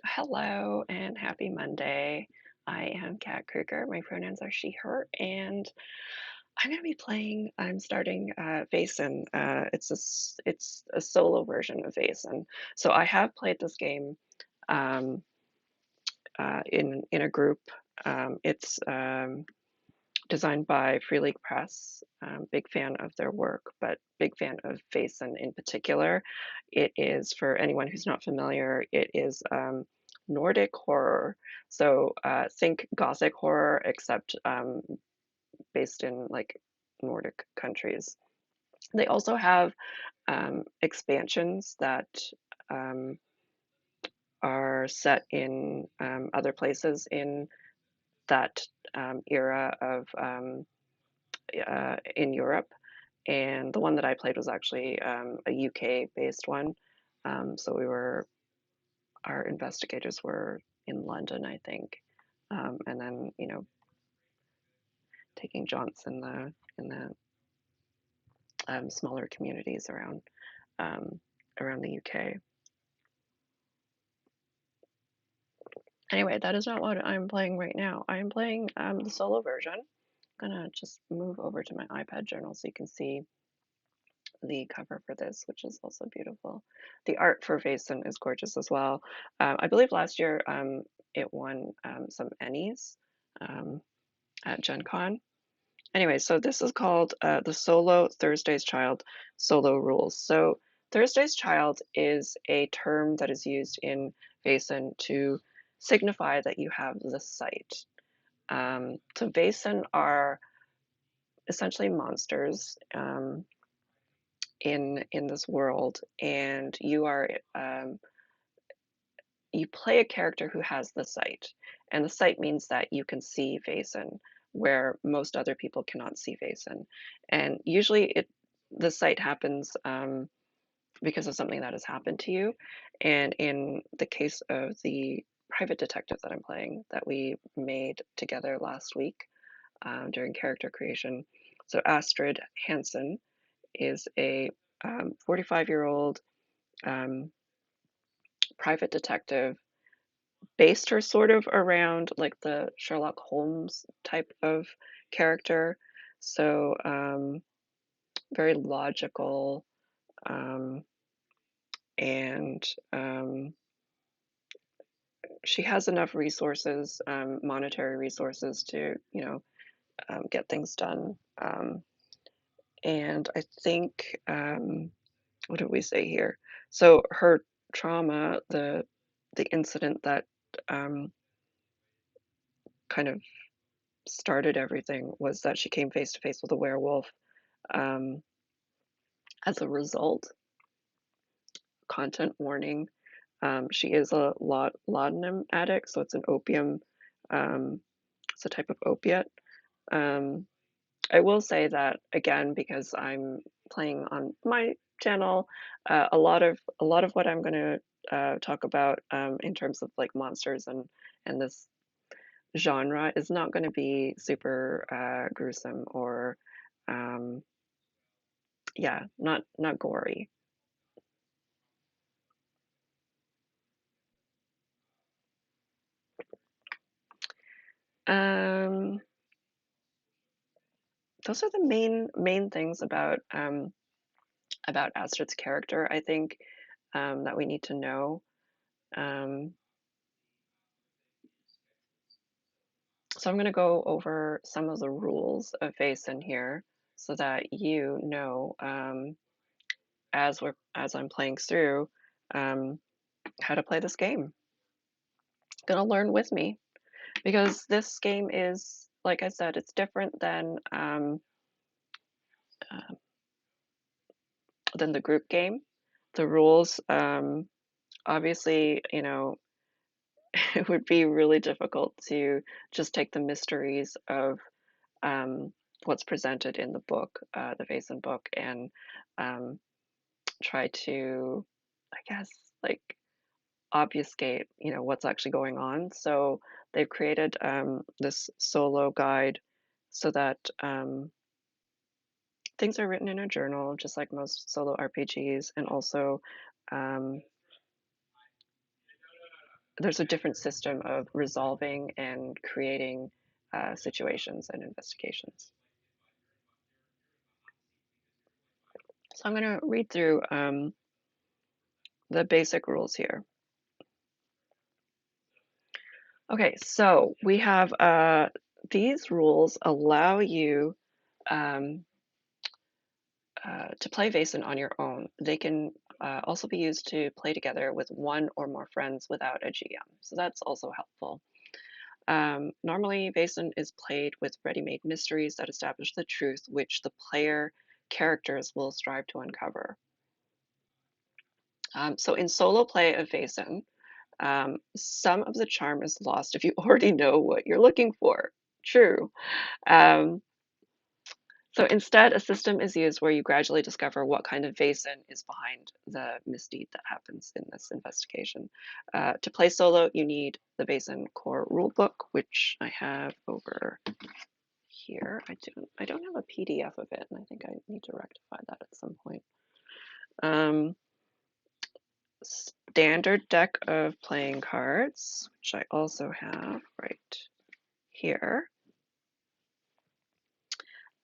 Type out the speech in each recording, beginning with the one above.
Hello and happy Monday. I am Kat Kruger. My pronouns are she, her, and I'm going to be playing. I'm starting Vaesen. It's a solo version of Vaesen. So I have played this game um, in a group. It's designed by Free League Press. Big fan of their work, but big fan of Vaesen in particular. It is, for anyone who's not familiar, it is Nordic horror. So think Gothic horror, except based in like Nordic countries. They also have expansions that um, are set in other places in that era of in Europe. And the one that I played was actually a UK based one. So our investigators were in London, I think. And then, taking jaunts in the smaller communities um, around the UK. Anyway, that is not what I'm playing right now. I am playing the solo version. I'm gonna just move over to my iPad journal so you can see the cover for this, which is also beautiful. The art for Vaesen is gorgeous as well. I believe last year it won some Ennies um, at Gen Con. Anyway, so this is called the Solo Thursday's Child Solo Rules. So Thursday's Child is a term that is used in Vaesen to signify that you have the sight. So Vaesen are essentially monsters. In this world, and you play a character who has the sight, and the sight means that you can see Vaesen where most other people cannot see Vaesen, and usually the sight happens because of something that has happened to you. And in the case of the private detective that I'm playing, that we made together last week during character creation, so Astrid Hansen is a 45-year-old um, private detective, based her sort of around like the Sherlock Holmes type of character. So very logical, um, and she has enough resources, monetary resources to, get things done. And I think, what did we say here? So her trauma, the incident that um, kind of started everything was that she came face to face with a werewolf. Um, as a result, content warning, she is a laudanum addict, so it's an opium, um, it's a type of opiate. Um, I will say that again because I'm playing on my channel. A lot of what I'm going to talk about in terms of like monsters and this genre is not going to be super gruesome or um, yeah, not gory. Um, those are the main things about Astrid's character, I think, that we need to know. Um, so I'm going to go over some of the rules of Vaesen here so that you know as I'm playing through um, how to play this game. Gonna learn with me because this game is, like I said, it's different uh, than the group game. The rules, obviously, it would be really difficult to just take the mysteries of um, what's presented in the book, the Vaesen book, and um, try to, I guess, like obfuscate, what's actually going on. So they've created this solo guide so that things are written in a journal, just like most solo RPGs, and also um, there's a different system of resolving and creating situations and investigations. So I'm going to read through the basic rules here. Okay, so we have these rules allow you um, to play Vaesen on your own. They can also be used to play together with one or more friends without a GM, so that's also helpful. Normally, Vaesen is played with ready-made mysteries that establish the truth, which the player characters will strive to uncover. So in solo play of Vaesen, some of the charm is lost if you already know what you're looking for. True. Um, so instead, a system is used where you gradually discover what kind of Vaesen is behind the misdeed that happens in this investigation. To play solo, you need the Vaesen core rulebook, which I have over here. I don't have a PDF of it, and I think I need to rectify that at some point. Standard deck of playing cards, which I also have right here,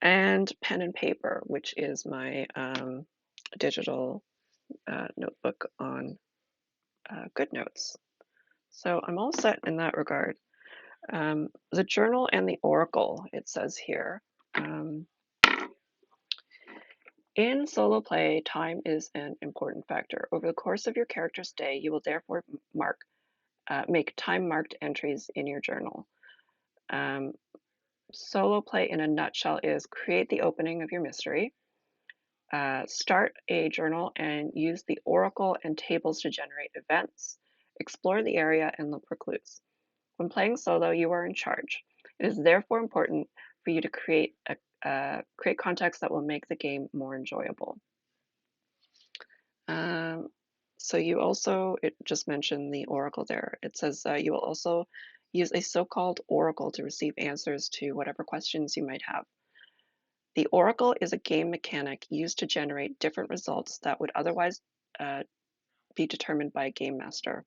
and pen and paper, which is my digital notebook on GoodNotes. So I'm all set in that regard. The journal and the oracle, it says here. In solo play, time is an important factor. Over the course of your character's day, you will therefore make time-marked entries in your journal. Solo play in a nutshell is create the opening of your mystery, start a journal and use the oracle and tables to generate events, explore the area and look for clues. When playing solo, you are in charge. It is therefore important for you to create context that will make the game more enjoyable. So it just mentioned the oracle there. It says you will also use a so-called oracle to receive answers to whatever questions you might have. The oracle is a game mechanic used to generate different results that would otherwise be determined by a game master.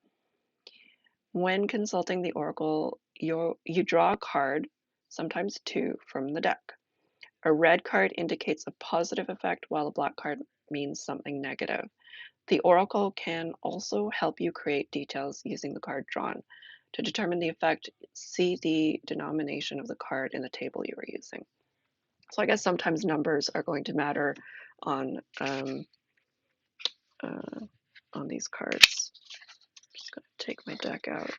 When consulting the oracle, you draw a card, sometimes two, from the deck. A red card indicates a positive effect, while a black card means something negative. The oracle can also help you create details using the card drawn. To determine the effect, see the denomination of the card in the table you are using. So I guess sometimes numbers are going to matter on these cards. I'm just going to take my deck out,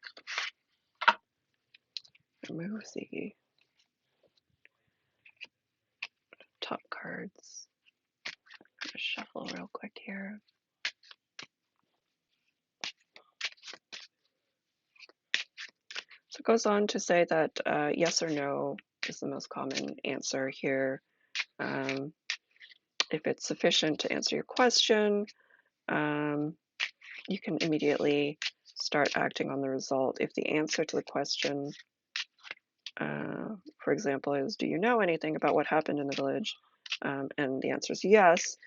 remove the top cards. I'm going to shuffle real quick here. So it goes on to say that yes or no is the most common answer here. If it's sufficient to answer your question, you can immediately start acting on the result. If the answer to the question, for example, is, do you know anything about what happened in the village? And the answer is yes,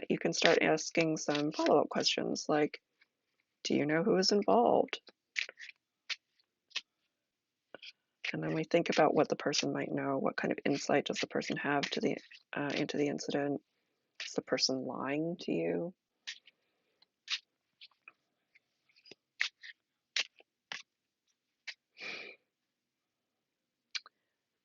you can start asking some follow-up questions like, do you know who is involved? And then we think about what the person might know. What kind of insight does the person have to into the incident? Is the person lying to you?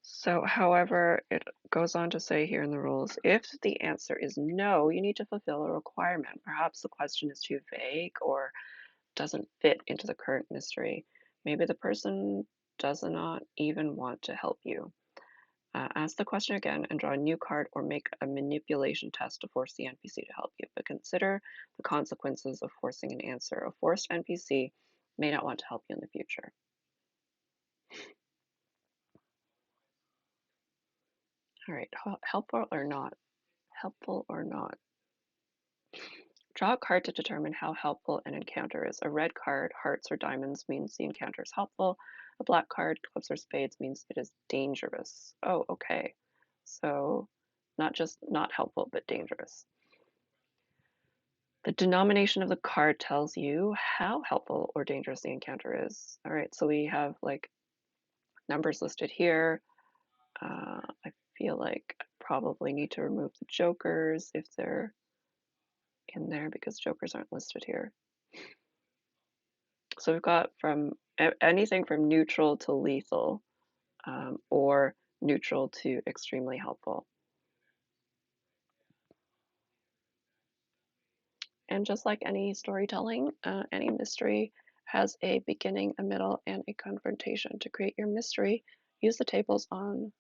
So, however, it goes on to say here in the rules, if the answer is no, you need to fulfill a requirement. Perhaps the question is too vague or doesn't fit into the current mystery. Maybe the person does not even want to help you. Ask the question again and draw a new card or make a manipulation test to force the NPC to help you, but consider the consequences of forcing an answer. A forced NPC may not want to help you in the future. All right, helpful or not? Helpful or not? Draw a card to determine how helpful an encounter is. A red card, hearts or diamonds, means the encounter is helpful. A black card, clubs or spades, means it is dangerous. Oh, okay. So not just not helpful, but dangerous. The denomination of the card tells you how helpful or dangerous the encounter is. All right, so we have like numbers listed here. I feel like I probably need to remove the jokers if they're in there because jokers aren't listed here. So we've got from anything from neutral to lethal, or neutral to extremely helpful. And just like any storytelling, any mystery has a beginning, a middle, and a confrontation. To create your mystery, use the tables on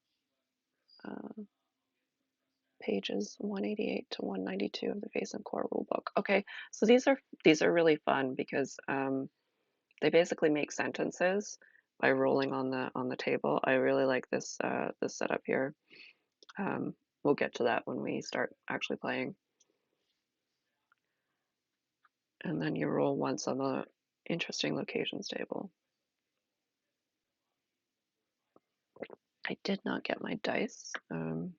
pages 188 to 192 of the Vaesen core rulebook. Okay, so these are really fun because they basically make sentences by rolling on the table. I really like this setup here. We'll get to that when we start actually playing. And then you roll once on the interesting locations table. I did not get my dice, so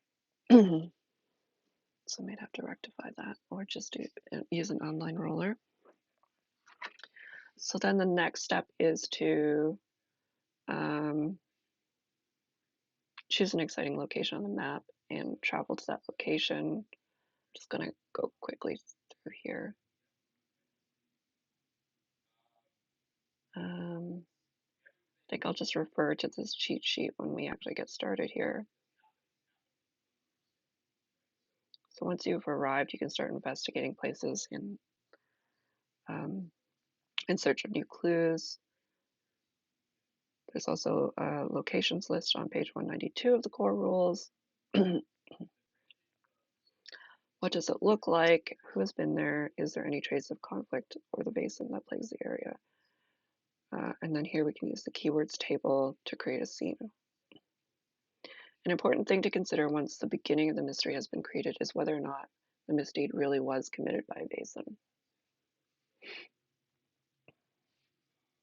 I might have to rectify that or just use an online roller. So then the next step is to choose an exciting location on the map and travel to that location. Just gonna go quickly through here. I think I'll just refer to this cheat sheet when we actually get started here. So once you've arrived, you can start investigating places in search of new clues. There's also a locations list on page 192 of the core rules. What does it look like? Who has been there? Is there any trace of conflict or the Vaesen that plagues the area? And then here we can use the keywords table to create a scene. An important thing to consider once the beginning of the mystery has been created is whether or not the misdeed really was committed by Vaesen.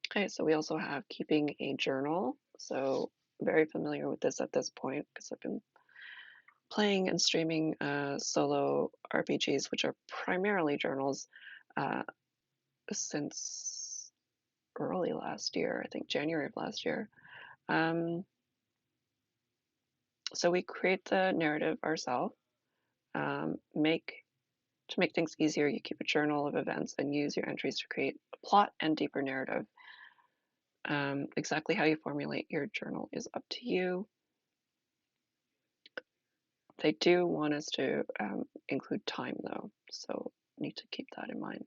Okay, so we also have keeping a journal. So very familiar with this at this point because I've been playing and streaming solo RPGs, which are primarily journals, since early last year, I think January of last year. So we create the narrative ourselves. To make things easier, you keep a journal of events and use your entries to create a plot and deeper narrative. Exactly how you formulate your journal is up to you. They do want us to include time though, so need to keep that in mind.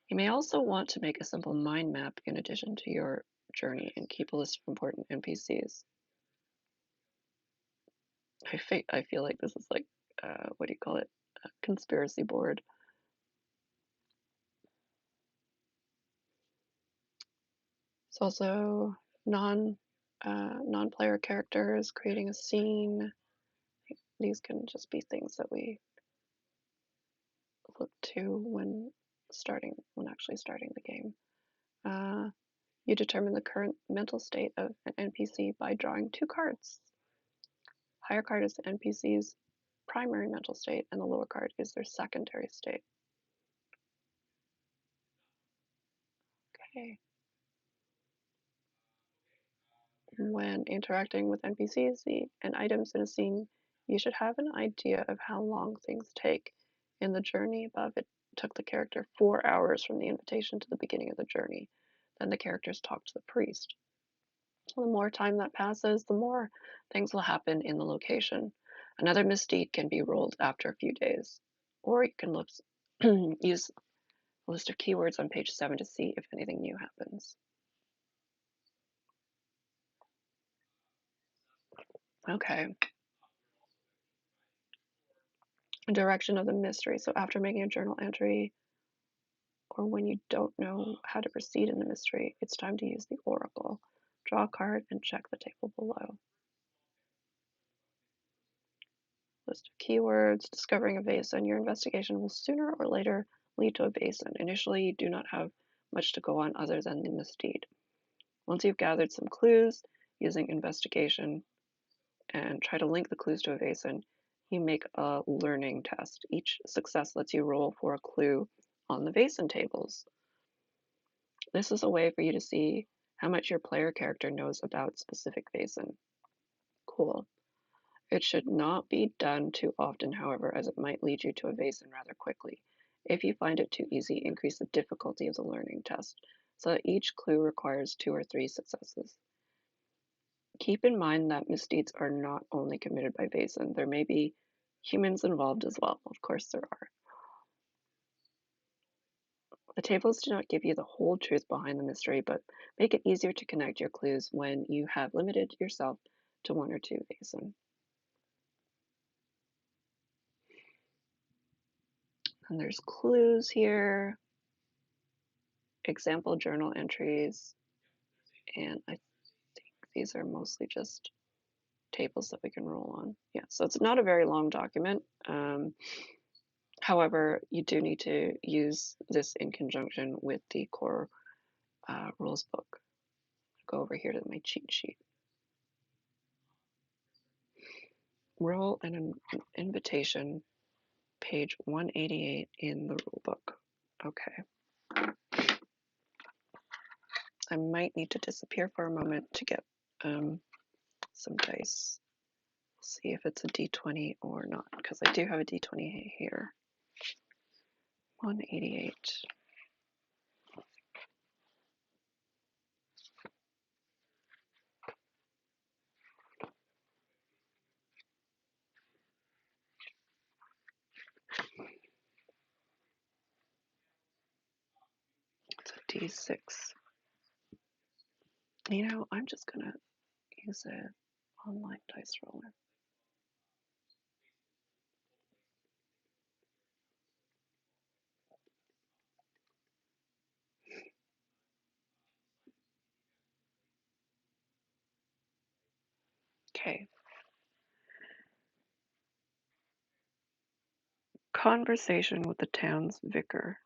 You may also want to make a simple mind map in addition to your journey and keep a list of important NPCs. I feel like this is like, what do you call it? A conspiracy board. It's also non-player characters, creating a scene. These can just be things that we look to when actually starting the game. You determine the current mental state of an NPC by drawing 2 cards. Higher card is the NPC's primary mental state, and the lower card is their secondary state. Okay. When interacting with NPCs and items in a scene, you should have an idea of how long things take. In the journey above, it took the character 4 hours from the invitation to the beginning of the journey. Then the characters talk to the priest. The more time that passes, the more things will happen in the location. Another misdeed can be rolled after a few days. Or you can use a list of keywords on page 7 to see if anything new happens. Okay. Direction of the mystery. So after making a journal entry, or when you don't know how to proceed in the mystery, it's time to use the oracle. Draw a card and check the table below. List of keywords. Discovering a Vaesen. Your investigation will sooner or later lead to a Vaesen. Initially, you do not have much to go on other than the misdeed. Once you've gathered some clues using investigation and try to link the clues to a Vaesen, you make a learning test. Each success lets you roll for a clue on the Vaesen tables. This is a way for you to see how much your player character knows about specific Vaesen. Cool. It should not be done too often, however, as it might lead you to a Vaesen rather quickly. If you find it too easy, increase the difficulty of the learning test, so that each clue requires 2 or 3 successes. Keep in mind that misdeeds are not only committed by Vaesen. There may be humans involved as well. Of course there are. The tables do not give you the whole truth behind the mystery, but make it easier to connect your clues when you have limited yourself to 1 or 2 Vaesen. And there's clues here, example journal entries, and I think these are mostly just tables that we can roll on. Yeah, so it's not a very long document. However, you do need to use this in conjunction with the core rules book. Go over here to my cheat sheet. Roll an invitation, page 188 in the rule book. Okay. I might need to disappear for a moment to get some dice. See if it's a d20 or not, because I do have a d20 here. 188. It's a d6. You know, I'm just gonna use an online dice roller. Okay. Conversation with the town's vicar.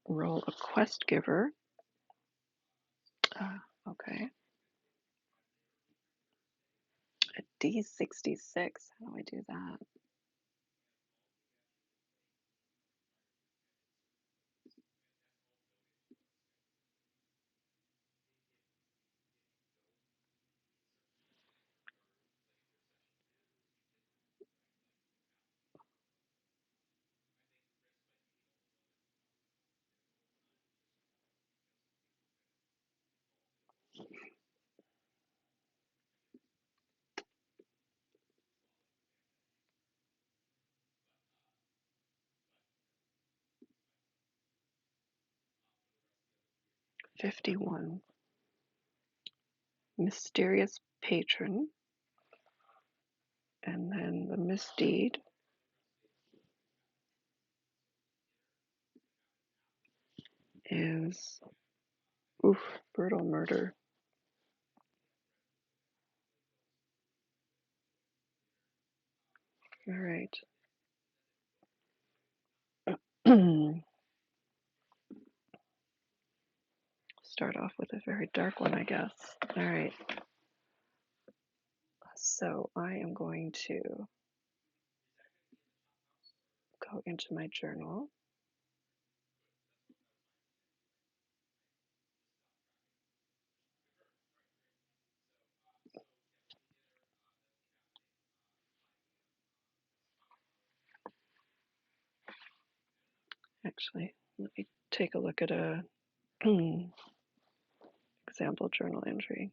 Roll a quest giver. Okay. A d66. How do I do that? $51. Mysterious patron. And then the misdeed is brutal murder. All right. Start off with a very dark one, I guess. All right. So I am going to go into my journal. Actually, let me take a look at a example journal entry.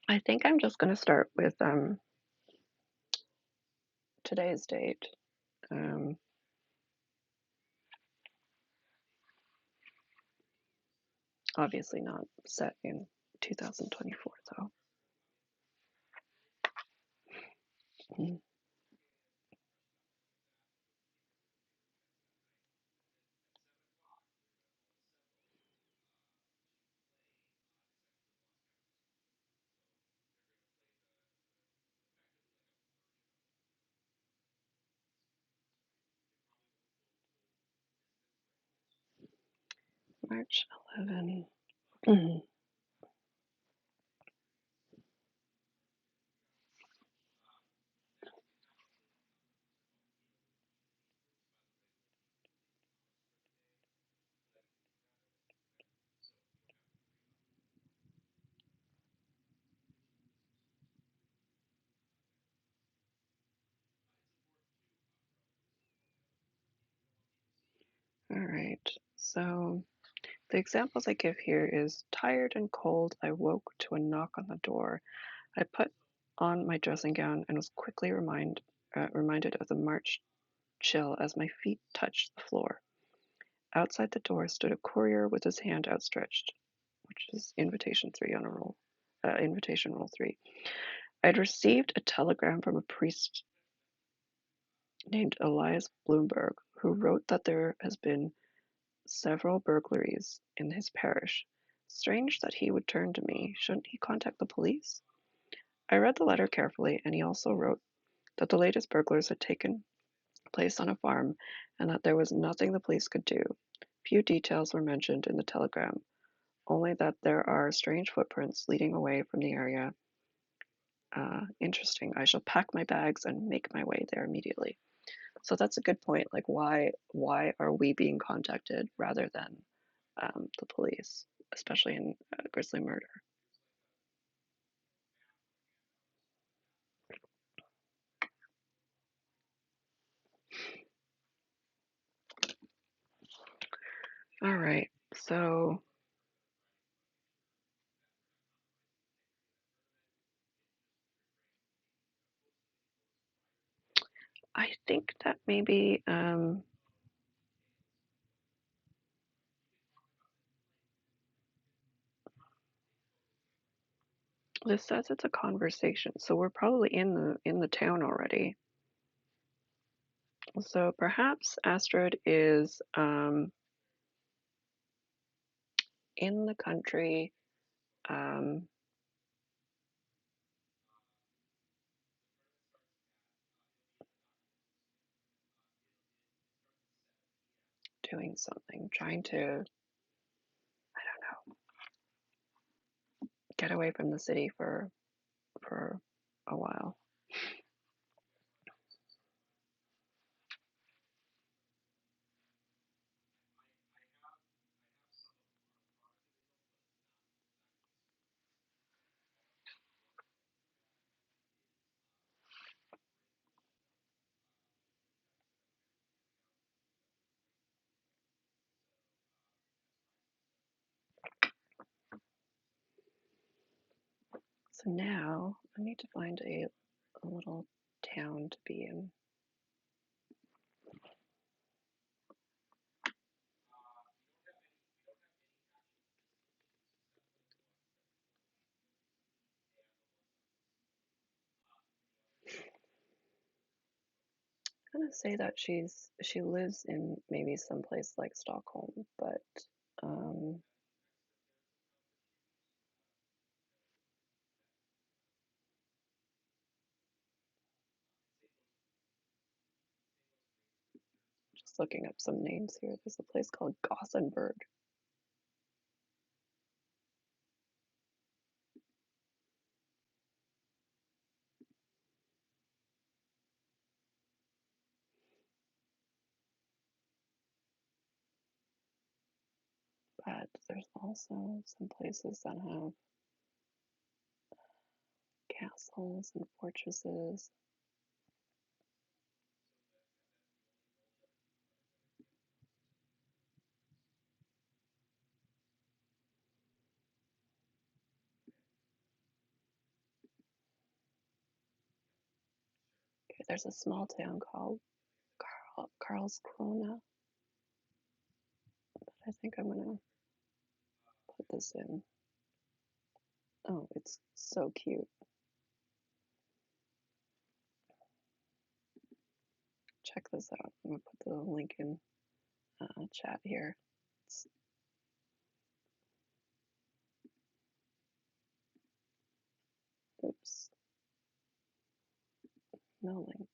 I think I'm just going to start with today's date. Obviously not set in 2024 though. March 11. All right. So the examples I give here is tired and cold. I woke to a knock on the door. I put on my dressing gown and was quickly reminded of the March chill as my feet touched the floor. Outside the door stood a courier with his hand outstretched, which is invitation rule 3. I'd received a telegram from a priest named Elias Bloomberg, who wrote that there has been several burglaries in his parish. Strange that he would turn to me. Shouldn't he contact the police? I read the letter carefully, and he also wrote that the latest burglars had taken place on a farm and that there was nothing the police could do. Few details were mentioned in the telegram, only that there are strange footprints leading away from the area. Interesting. I shall pack my bags and make my way there immediately. So that's a good point. Like, why are we being contacted rather than the police, especially in grisly murder? All right. So I think that maybe this says it's a conversation, so we're probably in the town already. So perhaps Astrid is in the country, um, doing something, trying to, I don't know, get away from the city for a while. So now I need to find a little town to be in. I'm gonna say that she lives in maybe someplace like Stockholm, but um, just looking up some names here. There's a place called Gothenburg. But there's also some places that have castles and fortresses. Okay, there's a small town called Karlskrona. I think I'm gonna put this in. Oh, it's so cute. Check this out. I'm gonna put the link in chat here. It's, oops, no link.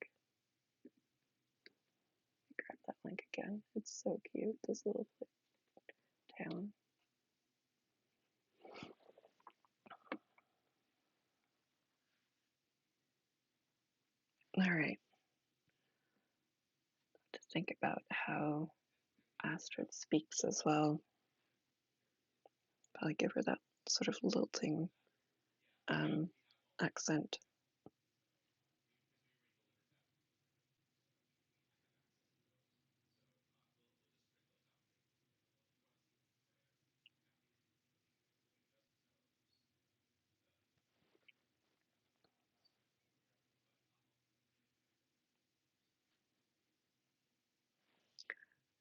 Grab that link again. It's so cute. This little down. All right. To think about how Astrid speaks as well. Probably give her that sort of lilting accent.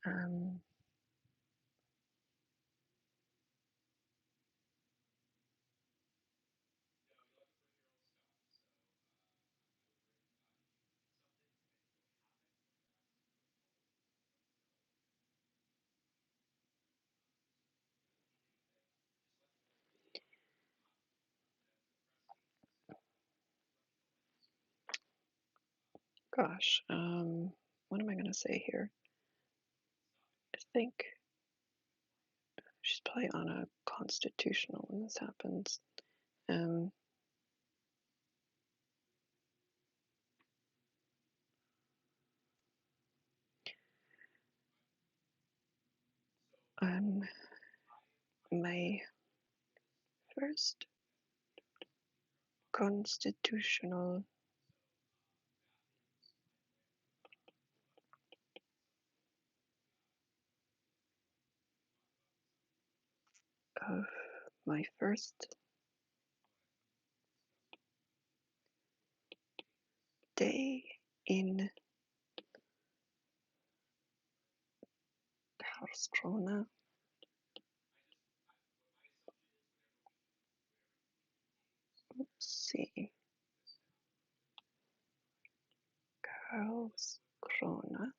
Um, Gosh, what am I going to say here? I think she's probably on a constitutional when this happens. Um, my first constitutional of my first day in Karlskrona. Let's see. Karlskrona.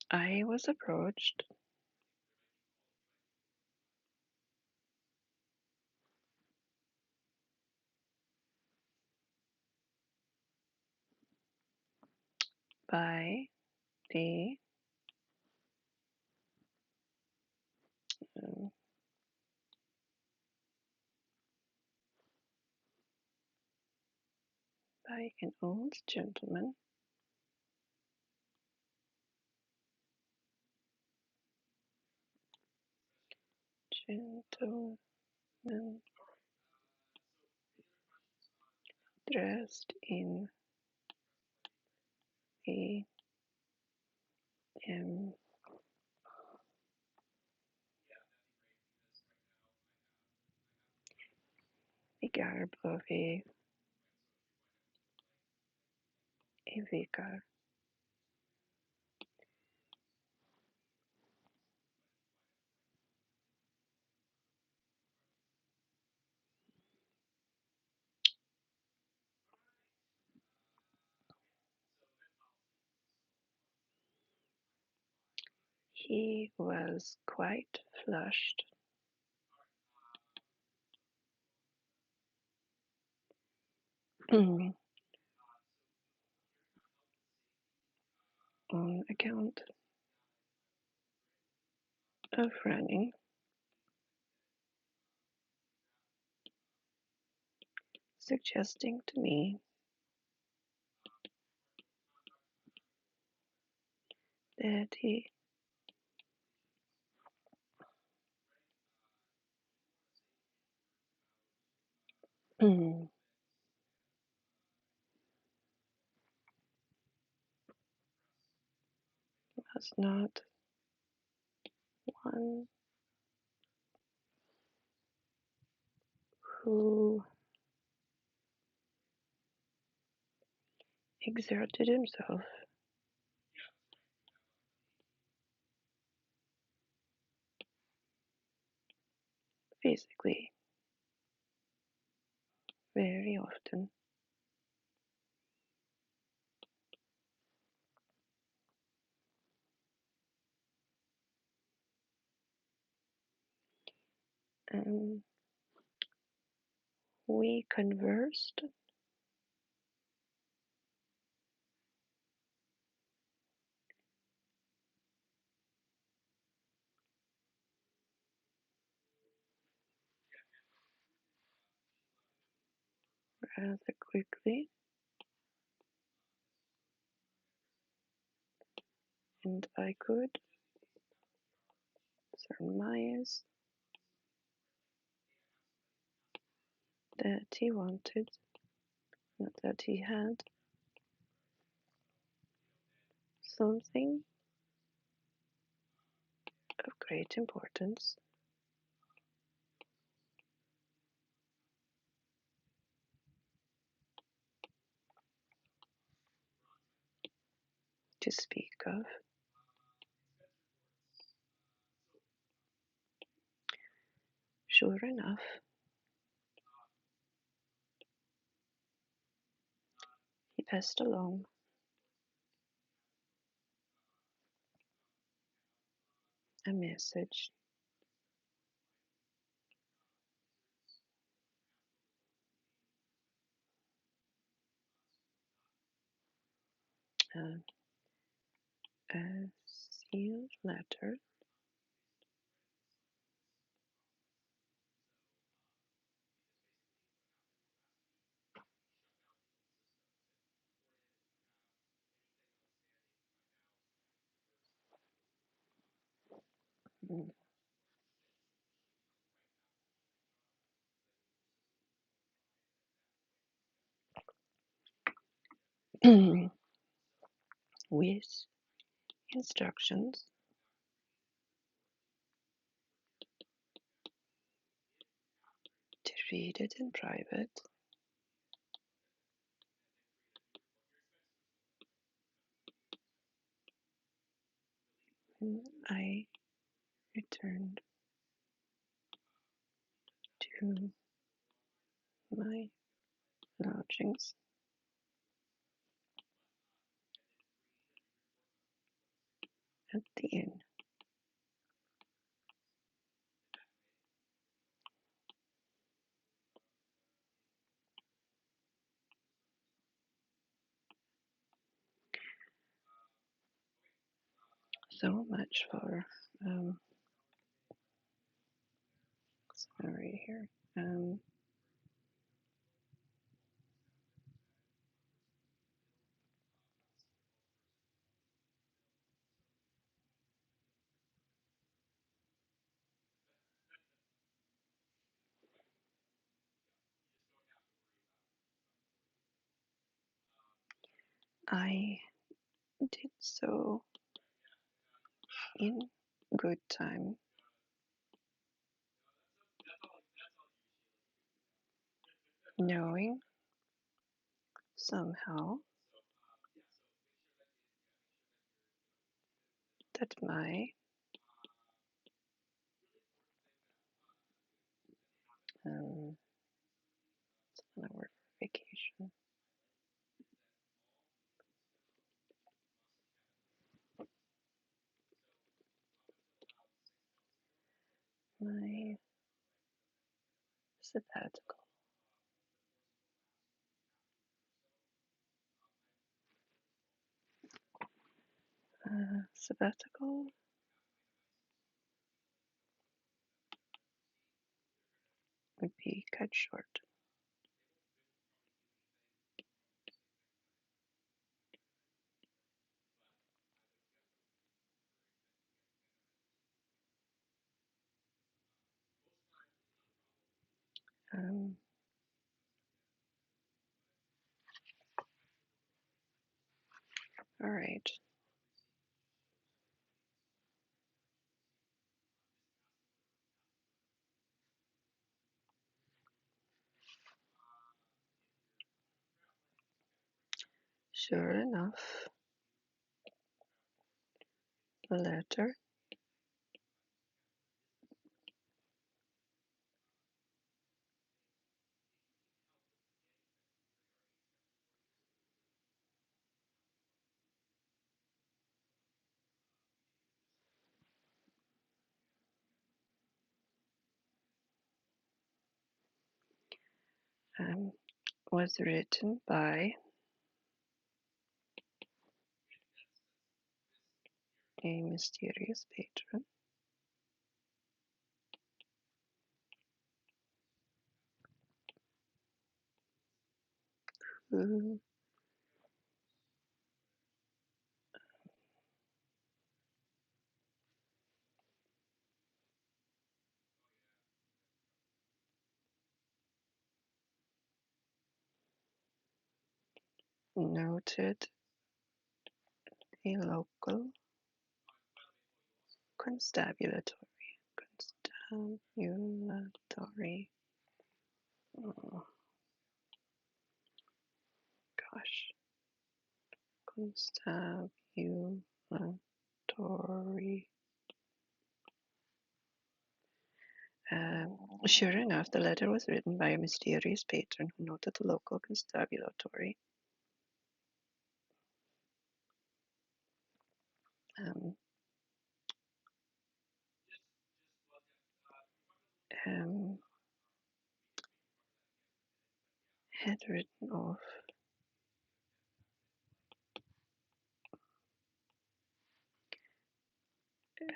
I was approached by the um, by an old gentleman. Gentleman dressed in a um, the garb of a vicar. He was quite flushed on account of running, suggesting to me that he was not one who exerted himself physically very often. And we conversed rather quickly, and I could surmise that he wanted, not that he had, something of great importance to speak of. Sure enough, he passed along a message uh, a sealed letter with instructions to read it in private. I returned to my lodgings. At the inn. So much for sorry here. I did so in good time, knowing somehow that my it's another word for vacation. My sabbatical. Sabbatical would be cut short. Um, all right. Sure enough, the letter um, was written by a mysterious patron who noted a local constabulary, oh gosh, constabulary. Sure enough, the letter was written by a mysterious patron who noted the local constabulary. Um, um, had written of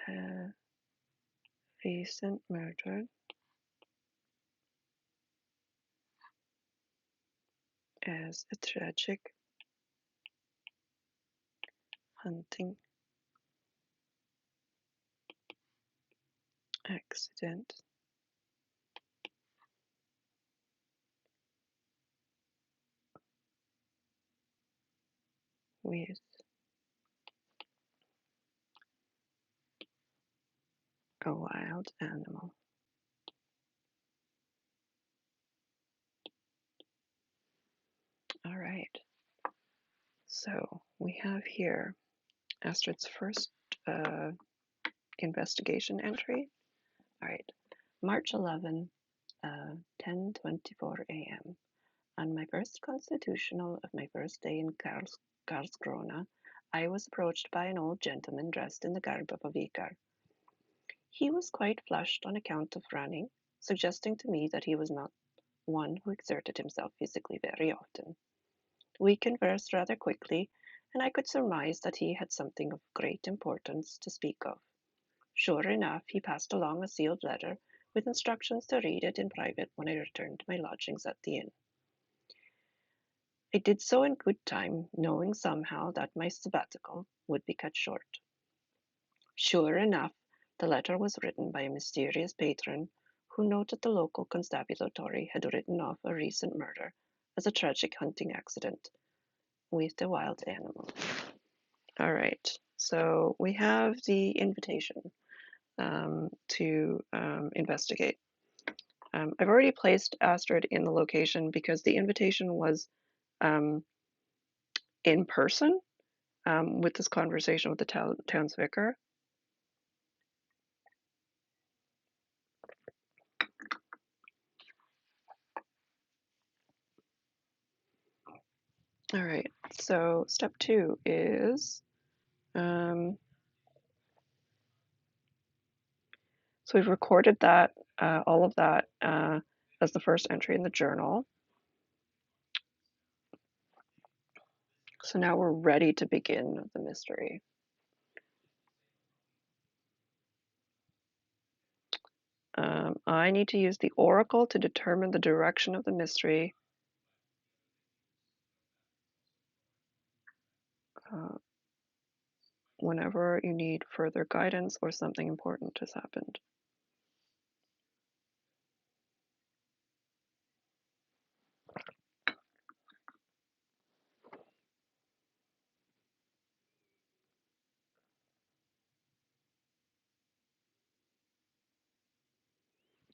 a recent murder as a tragic hunting accident with a wild animal. All right, so we have here Astrid's first investigation entry. All right, March 11, 10:24 a.m. On my first constitutional of my first day in Karlskrona, I was approached by an old gentleman dressed in the garb of a vicar. He was quite flushed on account of running, suggesting to me that he was not one who exerted himself physically very often. We conversed rather quickly, and I could surmise that he had something of great importance to speak of. Sure enough, he passed along a sealed letter with instructions to read it in private when I returned to my lodgings at the inn. I did so in good time, knowing somehow that my sabbatical would be cut short. Sure enough, the letter was written by a mysterious patron who noted the local constabulary had written off a recent murder as a tragic hunting accident with a wild animal. All right, so we have the invitation to investigate. I've already placed Astrid in the location because the invitation was um, in person with this conversation with the town's vicar. All right, so step 2 is, so we've recorded that, all of that as the first entry in the journal. So now we're ready to begin the mystery. I need to use the oracle to determine the direction of the mystery. Uh, Whenever you need further guidance or something important has happened.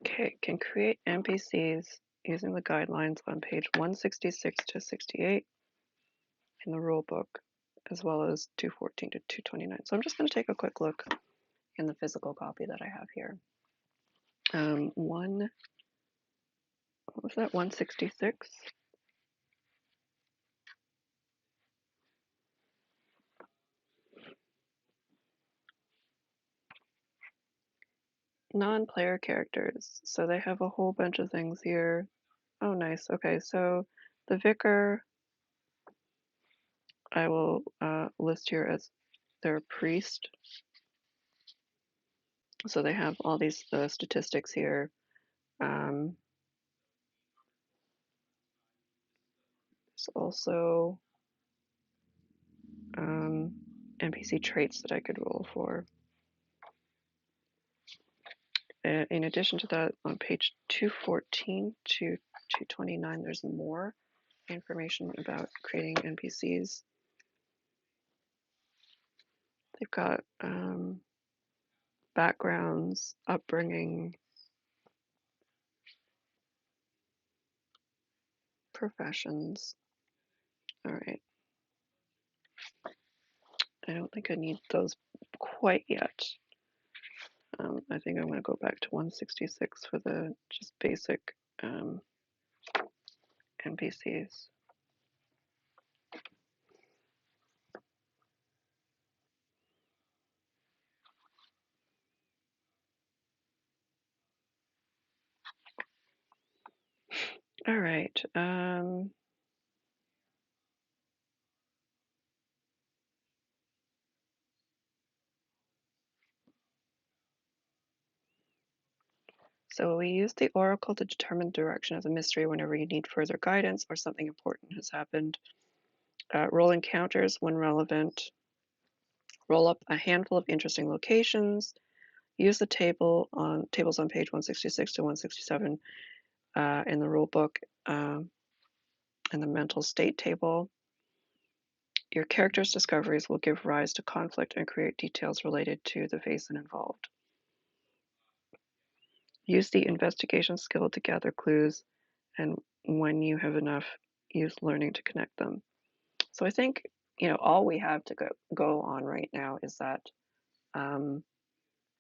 Okay, can create NPCs using the guidelines on page 166 to 68 in the rule book, as well as 214 to 229. So I'm just going to take a quick look in the physical copy that I have here. What was that, 166? Non-player characters. So they have a whole bunch of things here. Oh, nice. Okay, so the vicar, I will list here as their priest. So they have all these statistics here. There's also NPC traits that I could roll for. In addition to that, on page 214 to 229, there's more information about creating NPCs. They've got backgrounds, upbringing, professions. All right. I don't think I need those quite yet. I think I'm going to go back to 166 for the just basic NPCs. All right. So we use the oracle to determine the direction of the mystery whenever you need further guidance or something important has happened. Roll encounters when relevant. Roll up a handful of interesting locations. Use the tables on page 166 to 167 in the rule book and the mental state table. Your character's discoveries will give rise to conflict and create details related to the Vaesen involved. Use the investigation skill to gather clues, and when you have enough, use learning to connect them. So I think, all we have to go on right now is that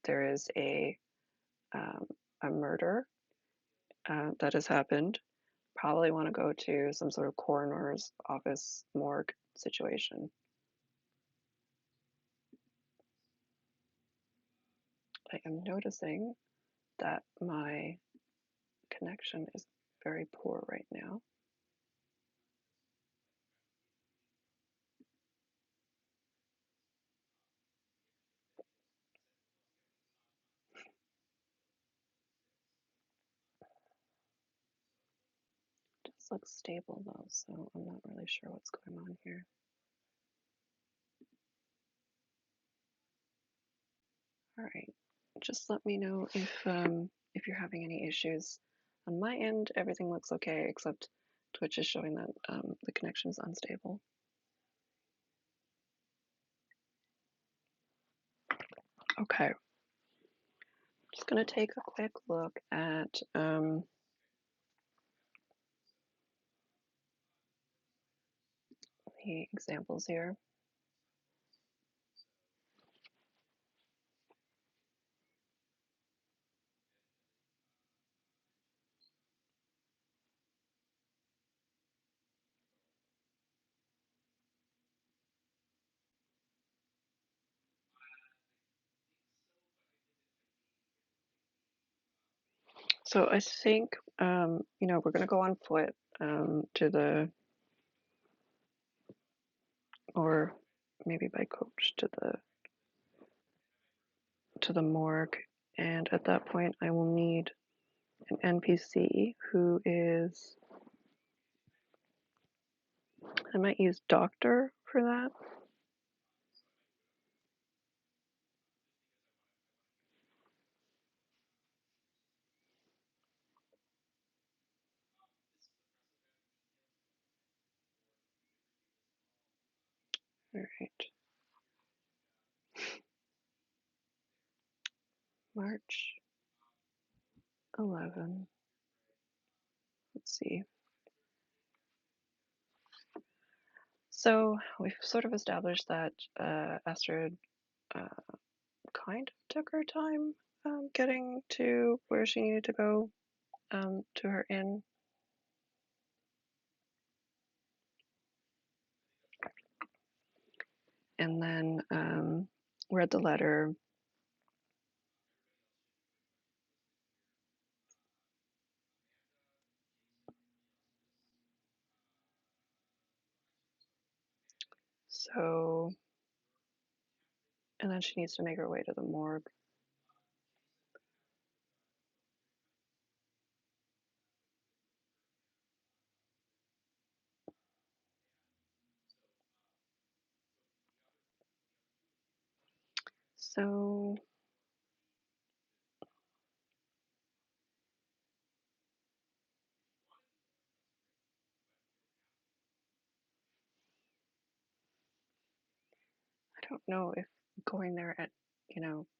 there is a murder that has happened. Probably want to go to some sort of coroner's office morgue situation. I am noticing that my connection is very poor right now. It does look stable though, so I'm not really sure what's going on here. All right, just let me know if you're having any issues. On my end, everything looks okay, except Twitch is showing that the connection is unstable. Okay, just gonna take a quick look at the examples here. So I think, we're going to go on foot or maybe by coach to the morgue. And at that point, I will need an NPC who is, I might use doctor for that. All right. March 11. Let's see. So we've sort of established that Astrid uh, kind of took her time getting to where she needed to go to her inn. And then read the letter. So, and then she needs to make her way to the morgue. So, I don't know if going there at,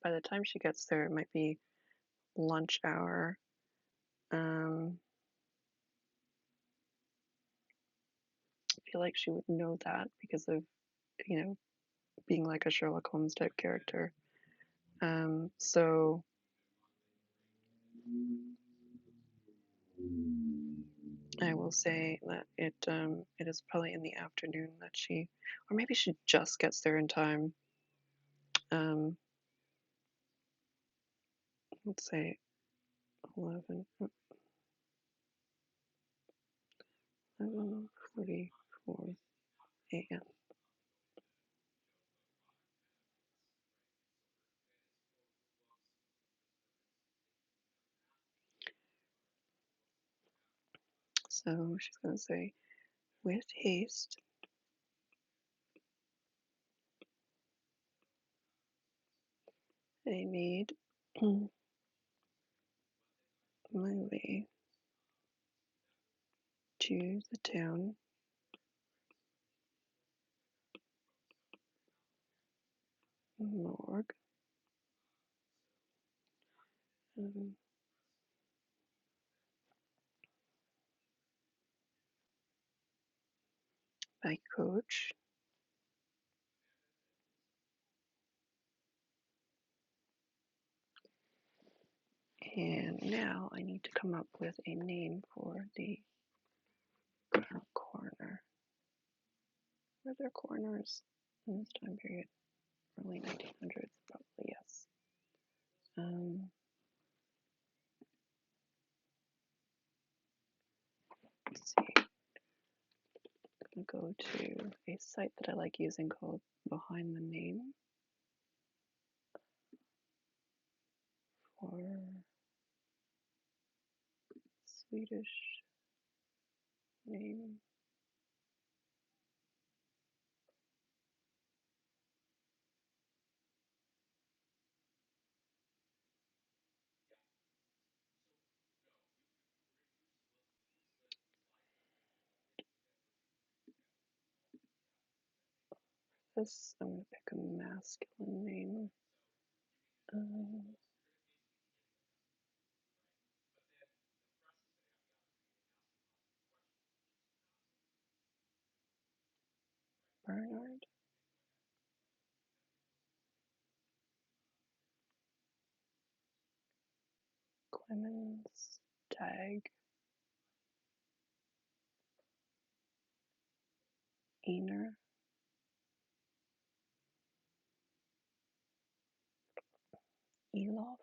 by the time she gets there, it might be lunch hour. I feel like she would know that because of, you know, being like a Sherlock Holmes type character. So I will say that it is probably in the afternoon that she, or maybe she just gets there in time. Um, let's say 11, 11:44 a.m. So she's gonna say, with haste, I made my way to the town morgue. Um, by coach. And now I need to come up with a name for the coroner. Were there coroners in this time period? Early 1900s, probably yes. Let's see. I'm gonna go to a site that I like using called Behind the Name for Swedish name. This, I'm gonna pick a masculine name. Bernard. Clemens. Tag. Einer. Elof.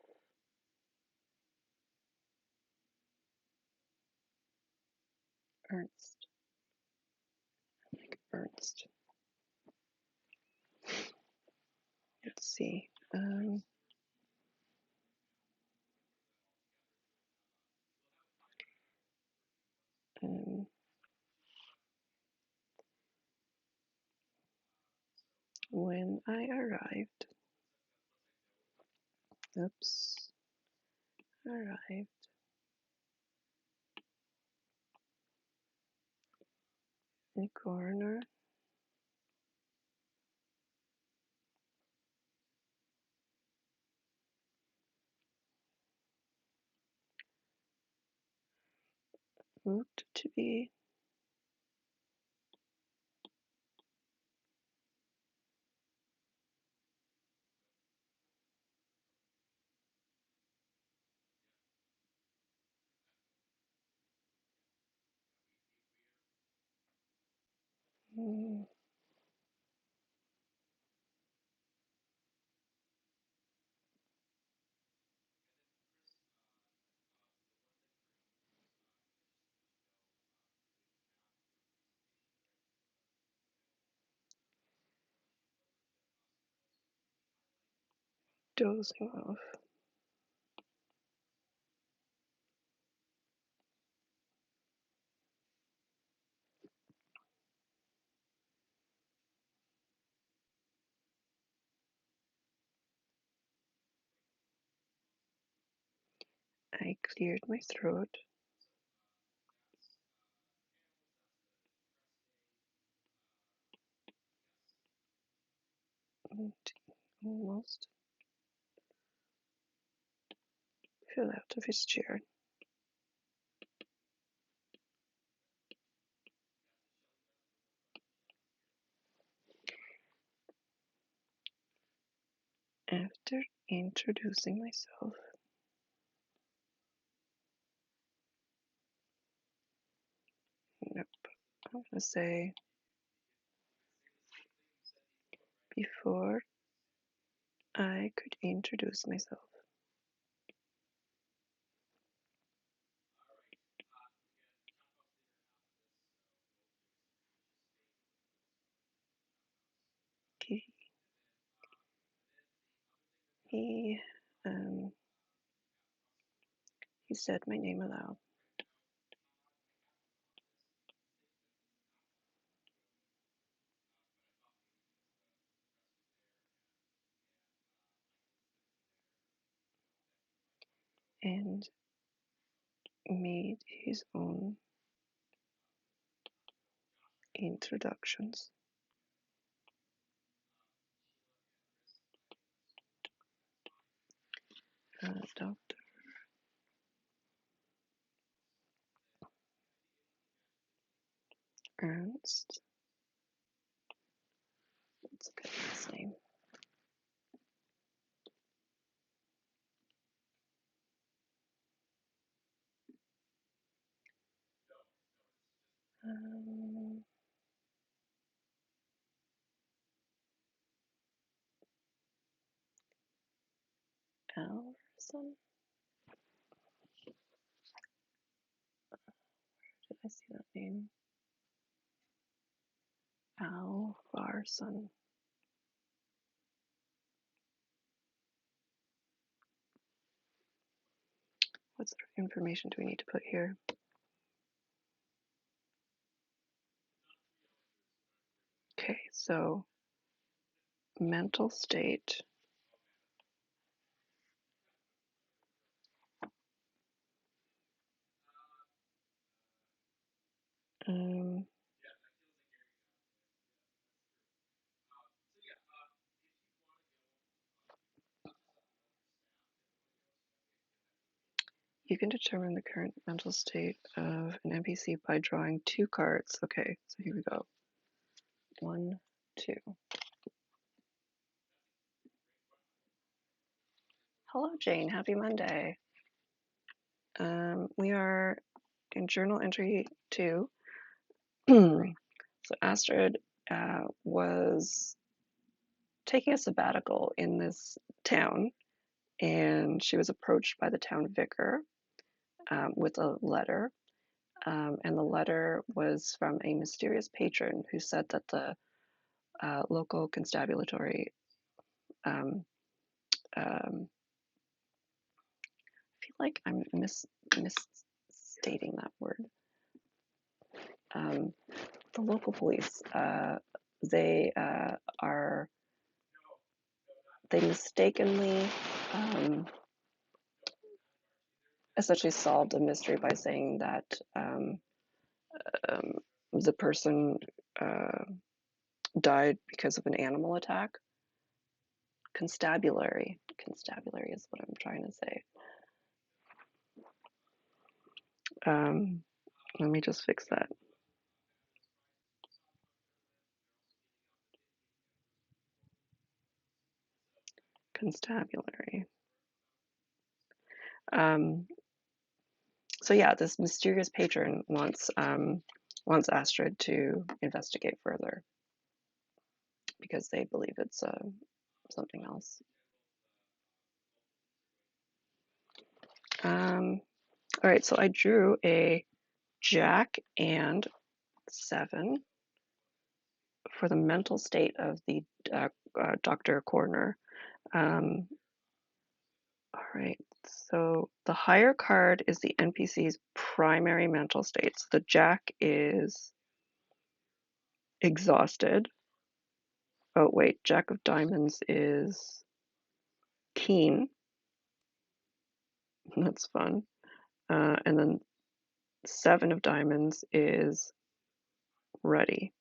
Ernst. Like Ernst. Let's see. Um, when I arrived, arrived, the coroner looked to be Dozing off. I cleared my throat. And almost fell out of his chair. After introducing myself, nope, I'm gonna say before I could introduce myself. Okay. He um he said my name aloud. And made his own introductions. Dr. Ernst. That's a good last name. Alverson. Did I see that name? Alvarson. What sort of information do we need to put here? Okay, so mental state. You can determine the current mental state of an NPC by drawing 2 cards. Okay, so here we go. 1, 2. Hello, Jane. Happy Monday. We are in journal entry 2. So Astrid was taking a sabbatical in this town, and she was approached by the town vicar with a letter. And the letter was from a mysterious patron who said that the local constabulary um, I feel like I'm misstating that word. The local police, they they mistakenly essentially solved a mystery by saying that the person died because of an animal attack. Constabulary is what I'm trying to say. Let me just fix that. Constabulary. So yeah, this mysterious patron wants wants Astrid to investigate further because they believe it's something else. All right, so I drew a Jack and 7 for the mental state of the Dr. Coroner. All right, so the higher card is the NPC's primary mental state. So the Jack is exhausted. Oh, wait, Jack of Diamonds is keen. That's fun. And then 7 of Diamonds is ready.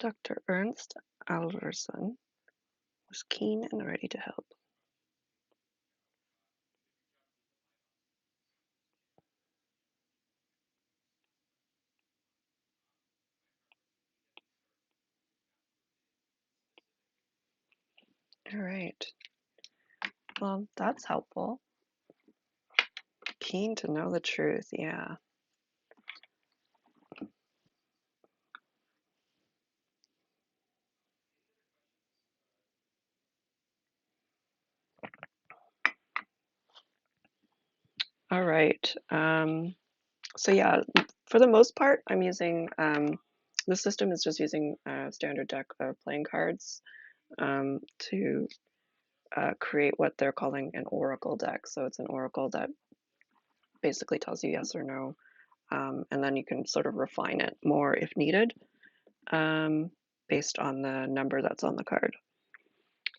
Dr. Ernst Alverson was keen and ready to help. All right. Well, that's helpful. Keen to know the truth, yeah. All right. So yeah, for the most part, I'm using the system is just using a standard deck of playing cards to create what they're calling an oracle deck. So it's an oracle that basically tells you yes or no, and then you can sort of refine it more if needed based on the number that's on the card.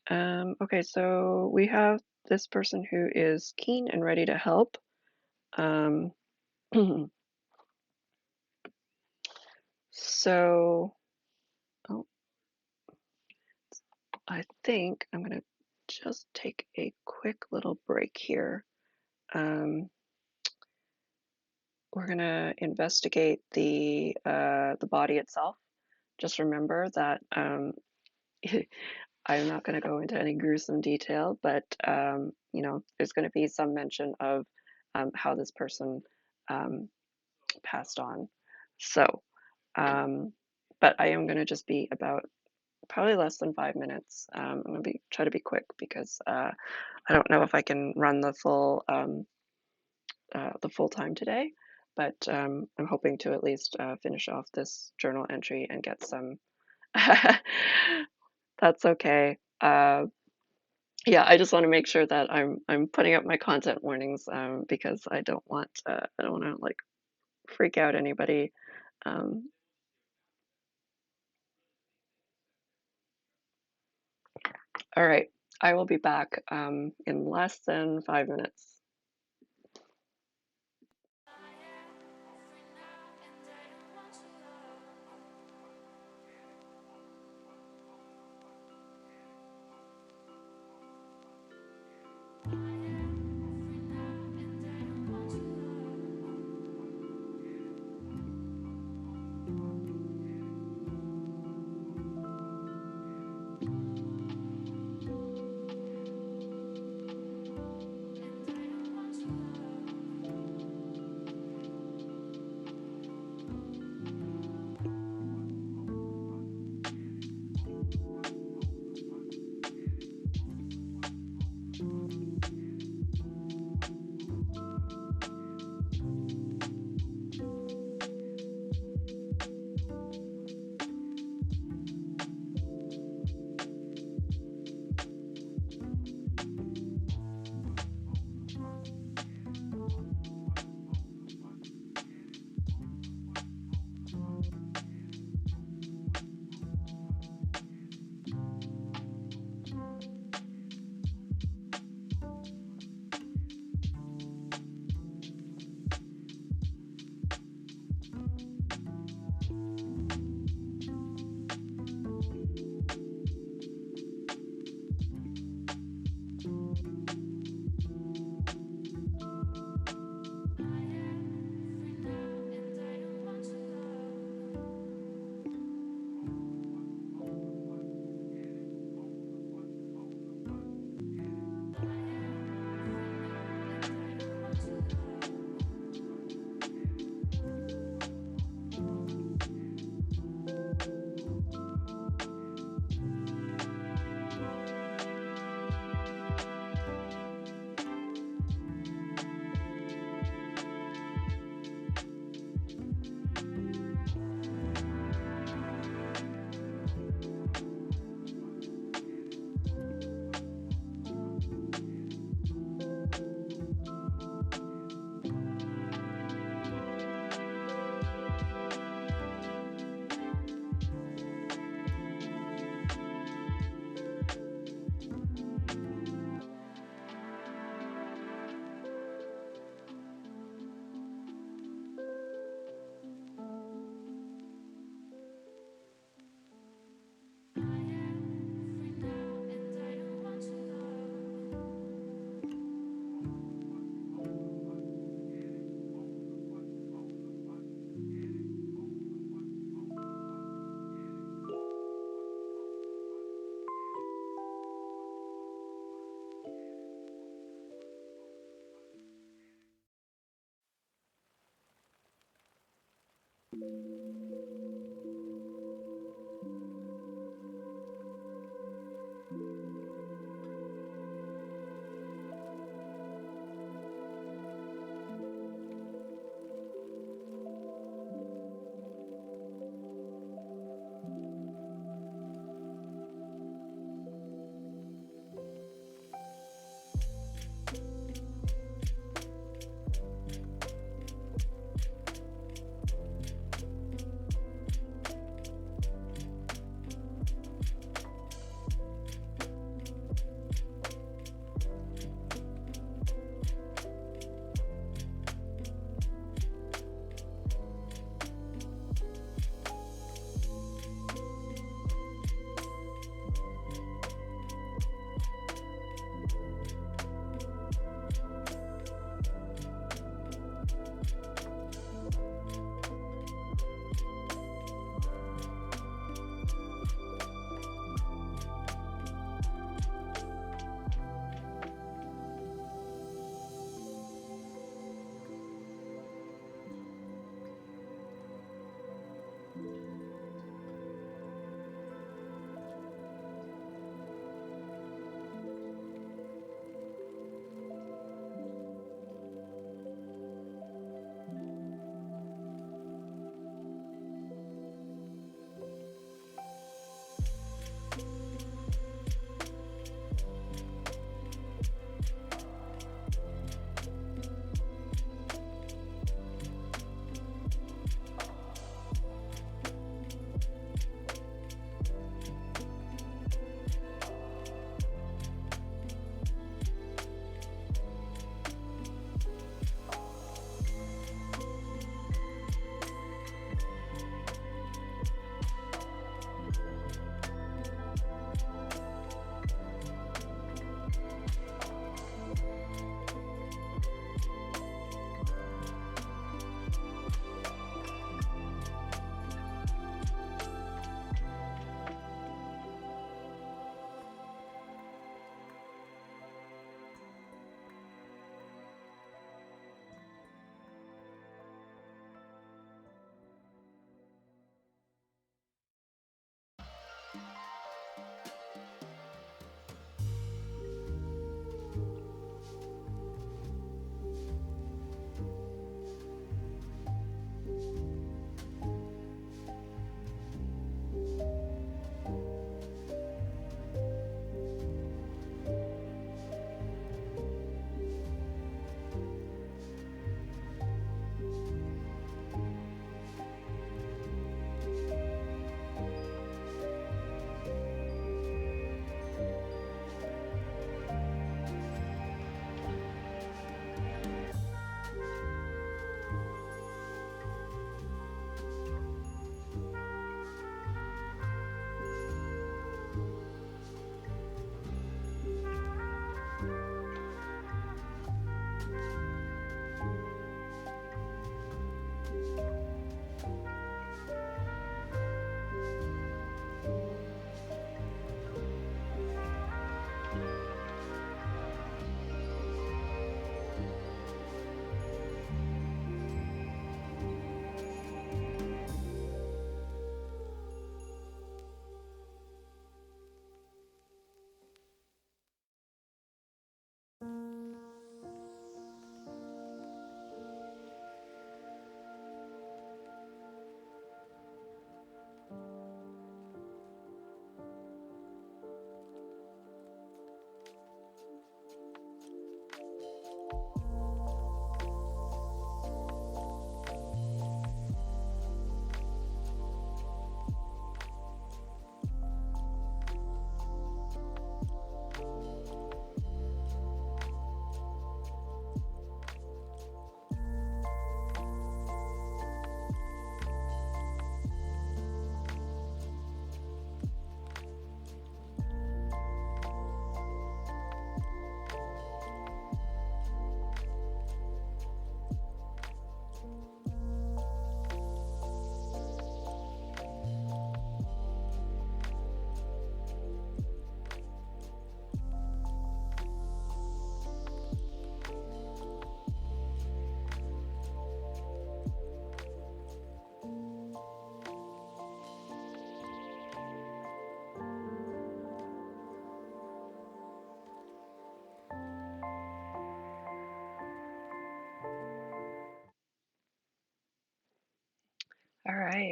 Okay, so we have this person who is keen and ready to help. So, oh, I think I'm going to just take a quick little break here. We're going to investigate the body itself. Just remember that I'm not going to go into any gruesome detail, but you know, there's going to be some mention of how this person passed on. So, but I am going to just be about probably less than 5 minutes. I'm going to try to be quick because I don't know if I can run the full time today, but I'm hoping to at least finish off this journal entry and get some. That's okay. Yeah, I just want to make sure that I'm putting up my content warnings because I don't want to like freak out anybody. Um, all right, I will be back in less than 5 minutes.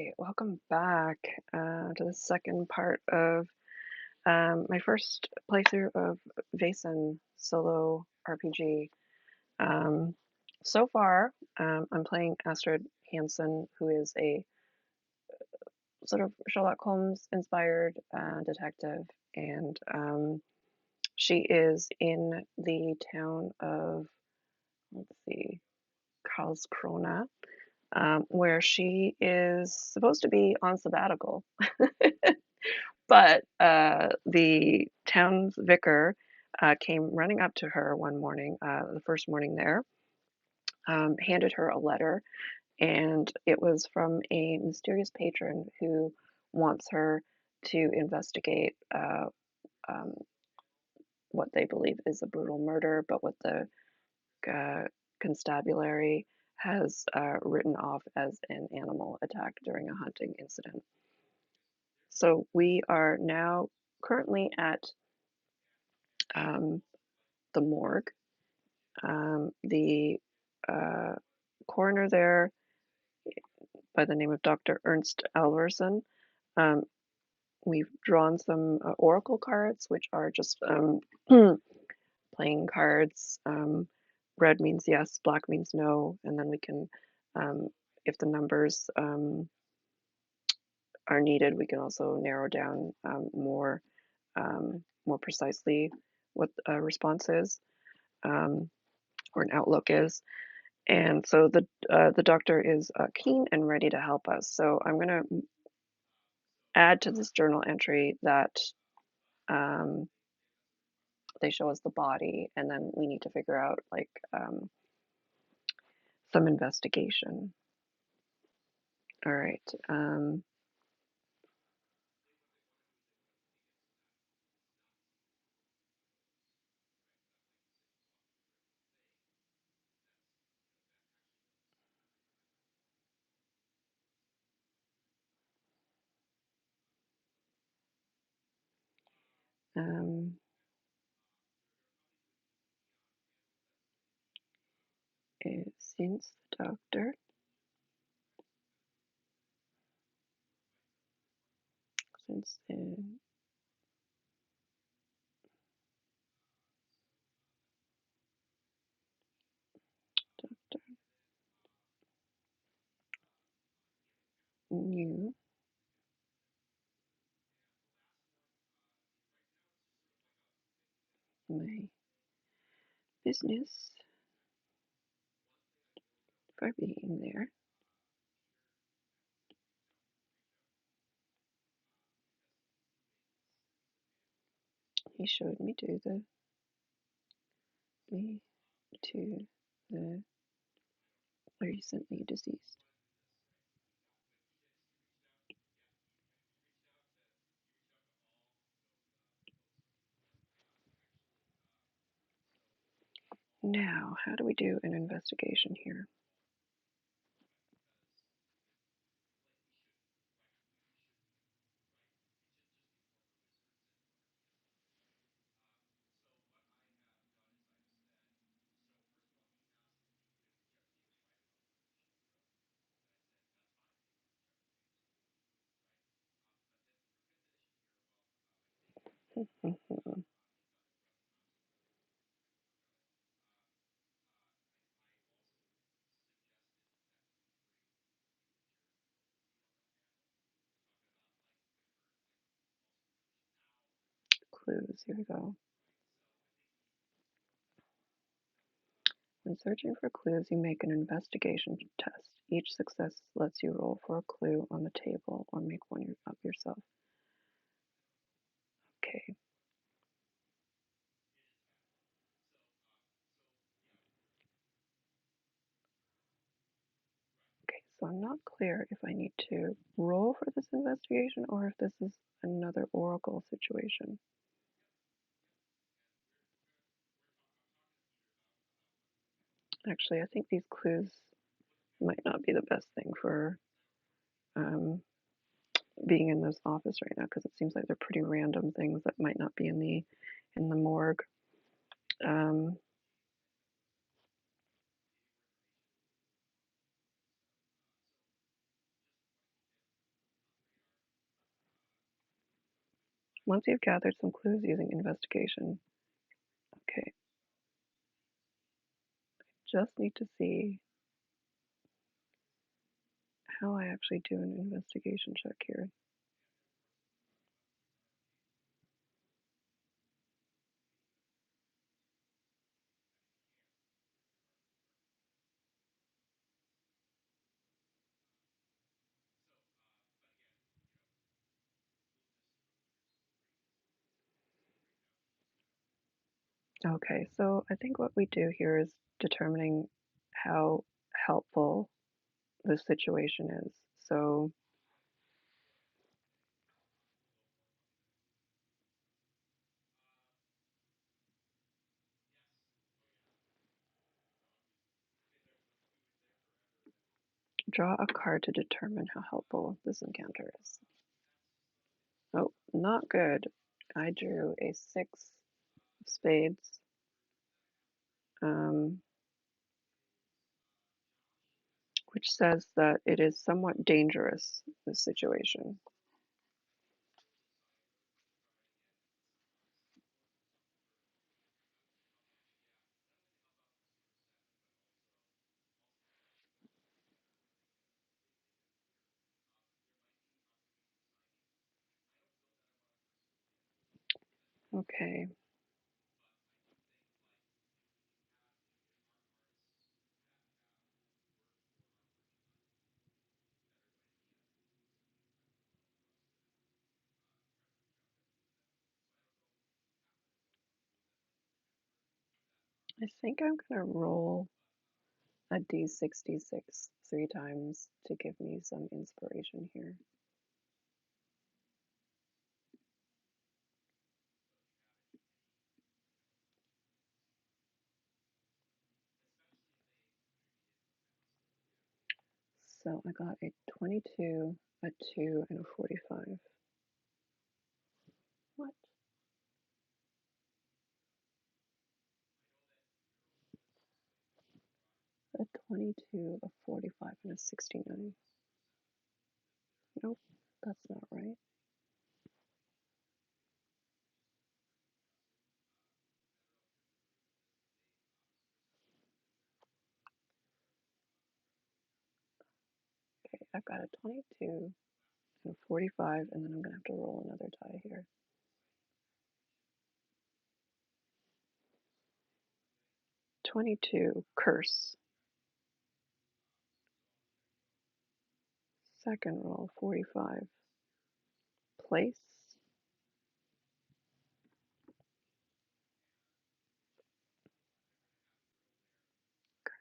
Okay, welcome back to the second part of my first playthrough of Vaesen solo RPG. Um, so far, I'm playing Astrid Hansen, who is a sort of Sherlock Holmes inspired detective, and she is in the town of, let's see, Karlskrona, where she is supposed to be on sabbatical. But the town's vicar came running up to her one morning, the first morning there, handed her a letter, and it was from a mysterious patron who wants her to investigate um, what they believe is a brutal murder, but what the uh, constabulary has written off as an animal attack during a hunting incident. So we are now currently at um, the morgue. The coroner there, by the name of Dr. Ernst Alverson, um, we've drawn some oracle cards, which are just playing cards. Red means yes, black means no, and then we can, um, if the numbers are needed, we can also narrow down more precisely what a response is or an outlook is. And so the doctor is keen and ready to help us. So I'm going to add to this journal entry that um, they show us the body, and then we need to figure out like some investigation. All right. Um, since the doctor, since the doctor knew my business for being there, he showed me to the recently deceased. Now, how do we do an investigation here? Clues, here we go. When searching for clues, you make an investigation test. Each success lets you roll for a clue on the table or make one up yourself. Okay. Okay, so I'm not clear if I need to roll for this investigation or if this is another oracle situation. Actually, I think these clues might not be the best thing for um, being in this office right now because it seems like they're pretty random things that might not be in the morgue. Um, Once you've gathered some clues using investigation. Okay, just need to see how I actually do an investigation check here. Okay, so I think what we do here is determining how helpful the situation is. So draw a card to determine how helpful this encounter is. Oh, not good. I drew a 6 of spades. Which says that it is somewhat dangerous, this situation. Okay. I think I'm gonna roll a D66 3 times to give me some inspiration here. So I got a 22, a 2, and a 45. What? A 22, a 45, and a 69. Nope, that's not right. Okay, I've got a 22 and a 45, and then I'm gonna have to roll another die here. 22, curse. Second roll, 45. Place,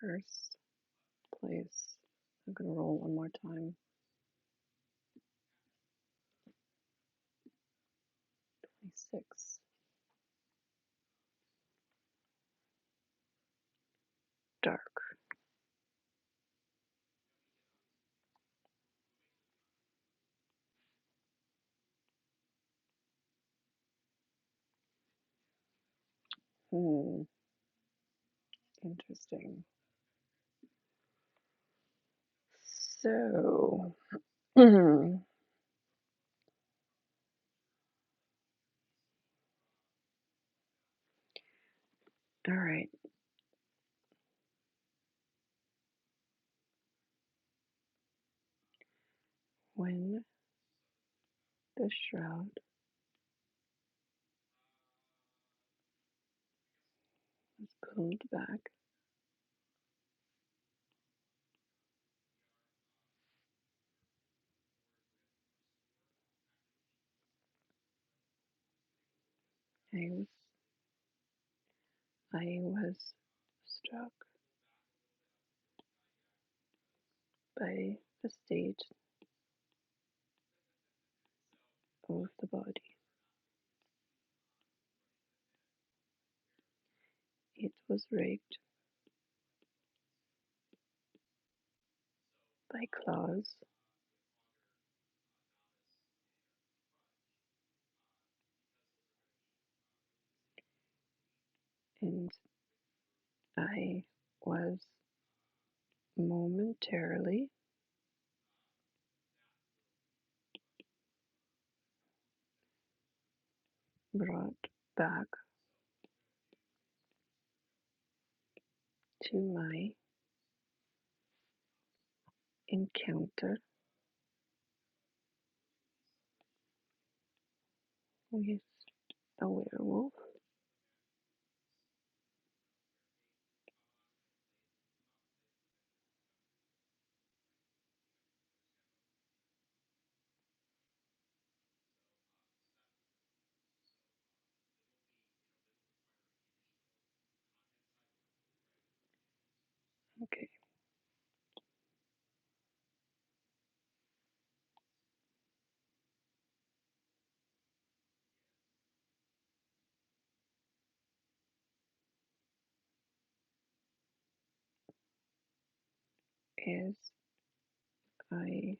curse, place. I'm gonna roll one more time. 26. Dark. Hmm. Interesting. So, all right. When the shroud was pulled back, I was I was struck by the state of the body. It was raped by claws and I was momentarily brought back to my encounter with a werewolf. Okay. As I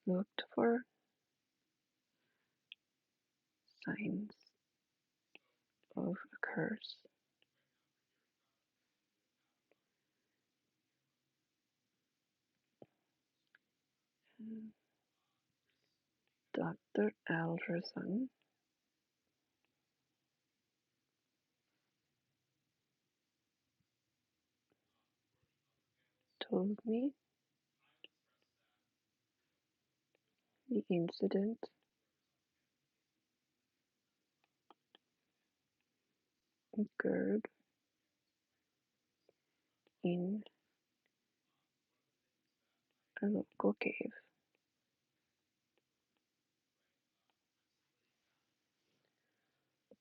looked for signs of a curse, Dr. Alderson told me the incident occurred in a local cave.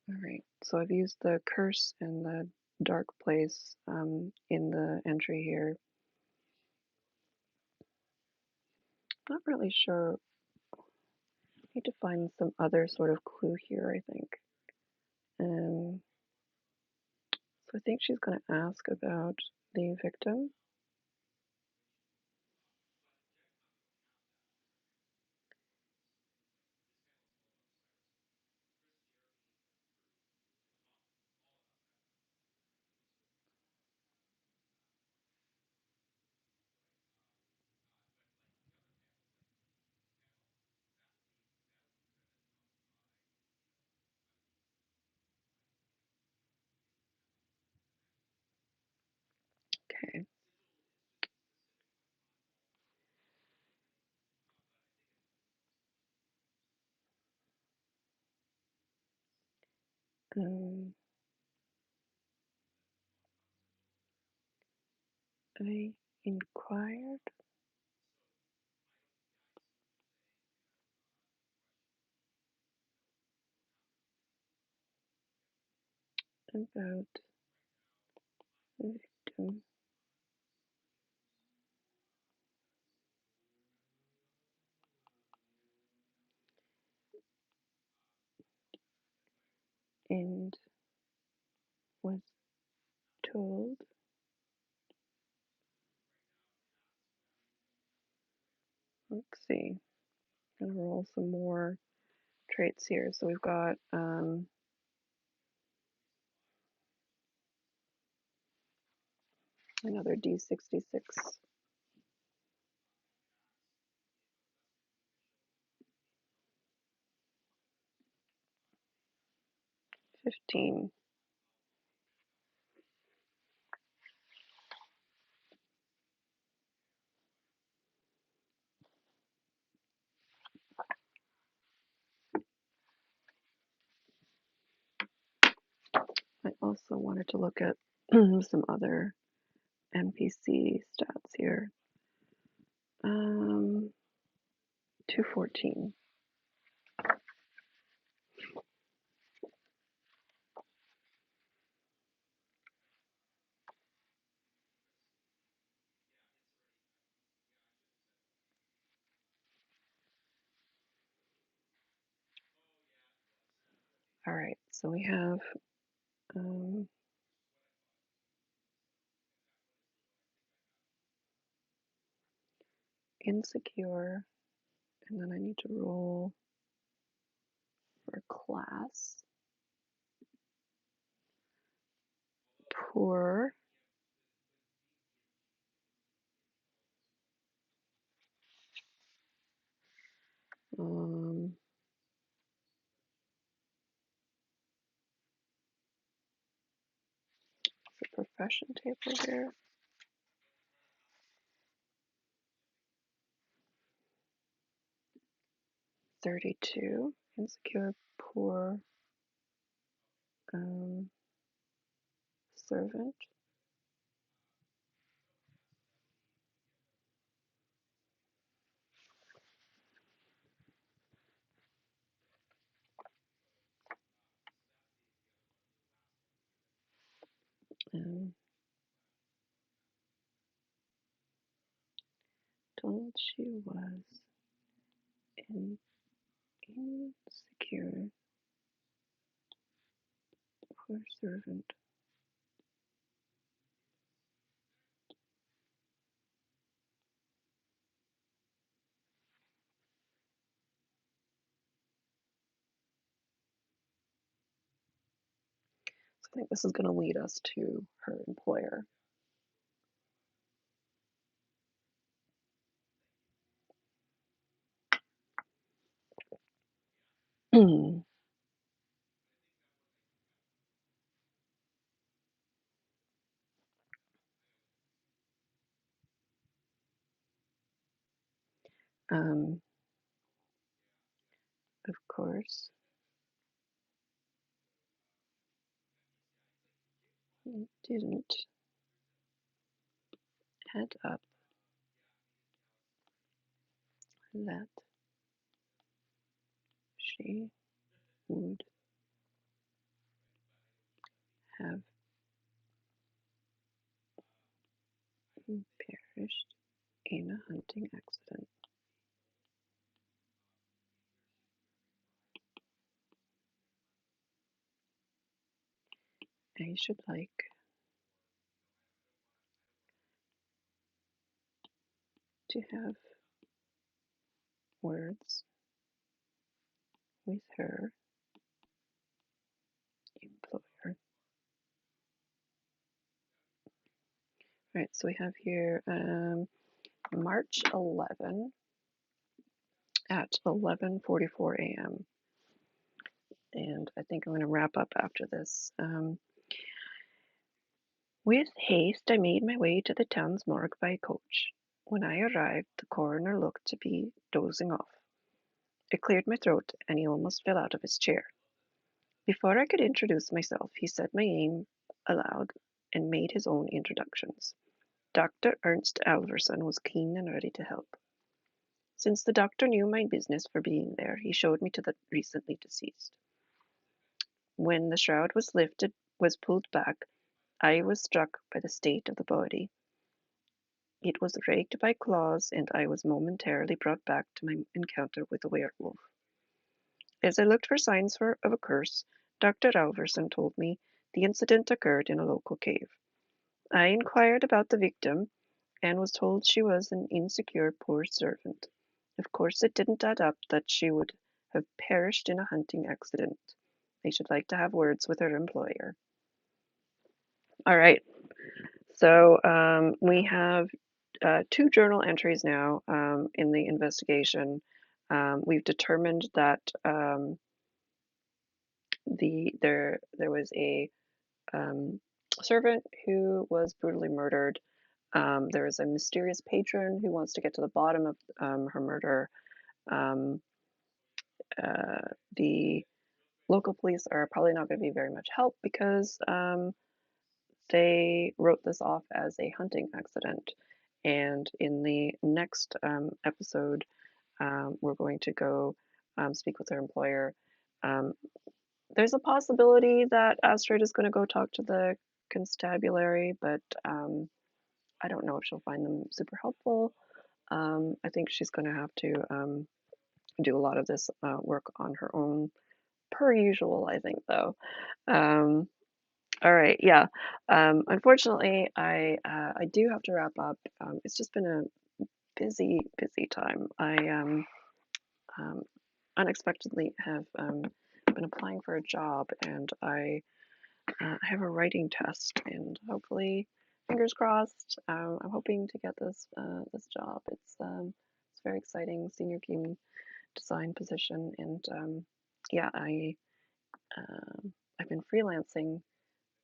All right, so I've used the curse and the dark place in the entry here. Not really sure. I need to find some other sort of clue here, I think. Um, so I think she's going to ask about the victim. Okay. Um, I inquired about the victim and was told, let's see, I'm gonna roll some more traits here. So we've got another D66, 15. I also wanted to look at some other NPC stats here. 214. All right, so we have insecure, and then I need to roll for class. Poor, Um, the profession table here. 32, insecure, poor servant. Um, told she was an insecure, poor servant. So I think this is going to lead us to her employer. um, of course, it didn't add up that she would have perished in a hunting accident. I should like to have words with her employer. Right, so we have here March 11 at 11:44 a.m. And I think I'm going to wrap up after this. With haste, I made my way to the town's morgue by coach. When I arrived, the coroner looked to be dozing off. It cleared my throat, and he almost fell out of his chair. Before I could introduce myself, he said my name aloud and made his own introductions. Dr. Ernst Alverson was keen and ready to help. Since the doctor knew my business for being there, he showed me to the recently deceased. When the shroud was pulled back, I was struck by the state of the body. It was raked by claws, and I was momentarily brought back to my encounter with the werewolf. As I looked for signs of a curse, Dr. Alverson told me the incident occurred in a local cave. I inquired about the victim and was told she was an insecure poor servant. Of course, it didn't add up that she would have perished in a hunting accident. I should like to have words with her employer. All right, so we have two journal entries now in the investigation. We've determined that there was a servant who was brutally murdered. There is a mysterious patron who wants to get to the bottom of her murder. Um, the local police are probably not going to be very much help because they wrote this off as a hunting accident. And in the next episode, we're going to go speak with her employer. Um, there's a possibility that Astrid is going to go talk to the constabulary, but I don't know if she'll find them super helpful. I think she's going to have to do a lot of this work on her own, per usual, I think, though. Um, all right, yeah. Unfortunately, I do have to wrap up. It's just been a busy time. I um, unexpectedly have been applying for a job, and I have a writing test, and hopefully, fingers crossed, I'm hoping to get this job. It's very exciting, senior team design position, and yeah, I've been freelancing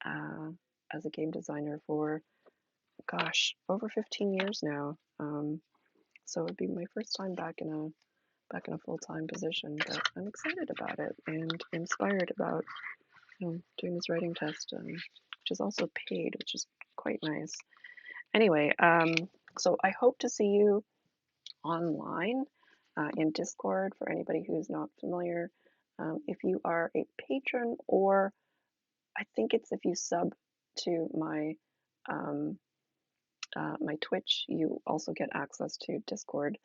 uh, as a game designer for gosh, over 15 years now. So it'd be my first time back in a full-time position, but I'm excited about it and inspired about doing this writing test, which is also paid, which is quite nice. Anyway, so I hope to see you online in Discord for anybody who's not familiar. If you are a patron, or I think it's if you sub to um, my Twitch, you also get access to Discord.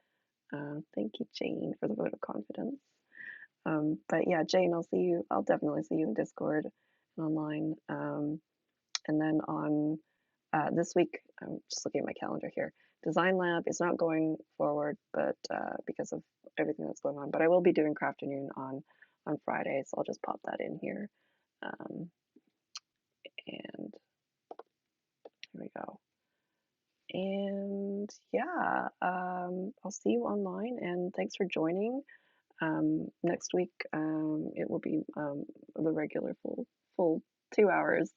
Thank you, Jane, for the vote of confidence. But yeah, Jane, I'll see you. I'll definitely see you in Discord and online. And then on this week, I'm just looking at my calendar here. Design Lab is not going forward, but because of everything that's going on. But I will be doing Crafternoon on Friday, so I'll just pop that in here. Um, and here we go. And yeah, I'll see you online, and thanks for joining. Next week, it will be the regular full 2 hours.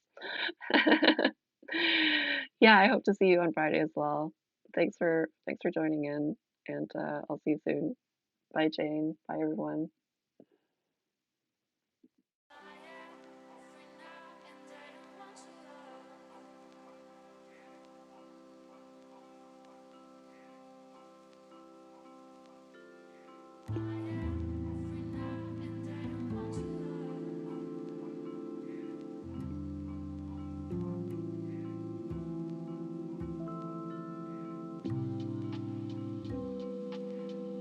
Yeah, I hope to see you on Friday as well. Thanks for joining in, and I'll see you soon. Bye, Jane. Bye, everyone.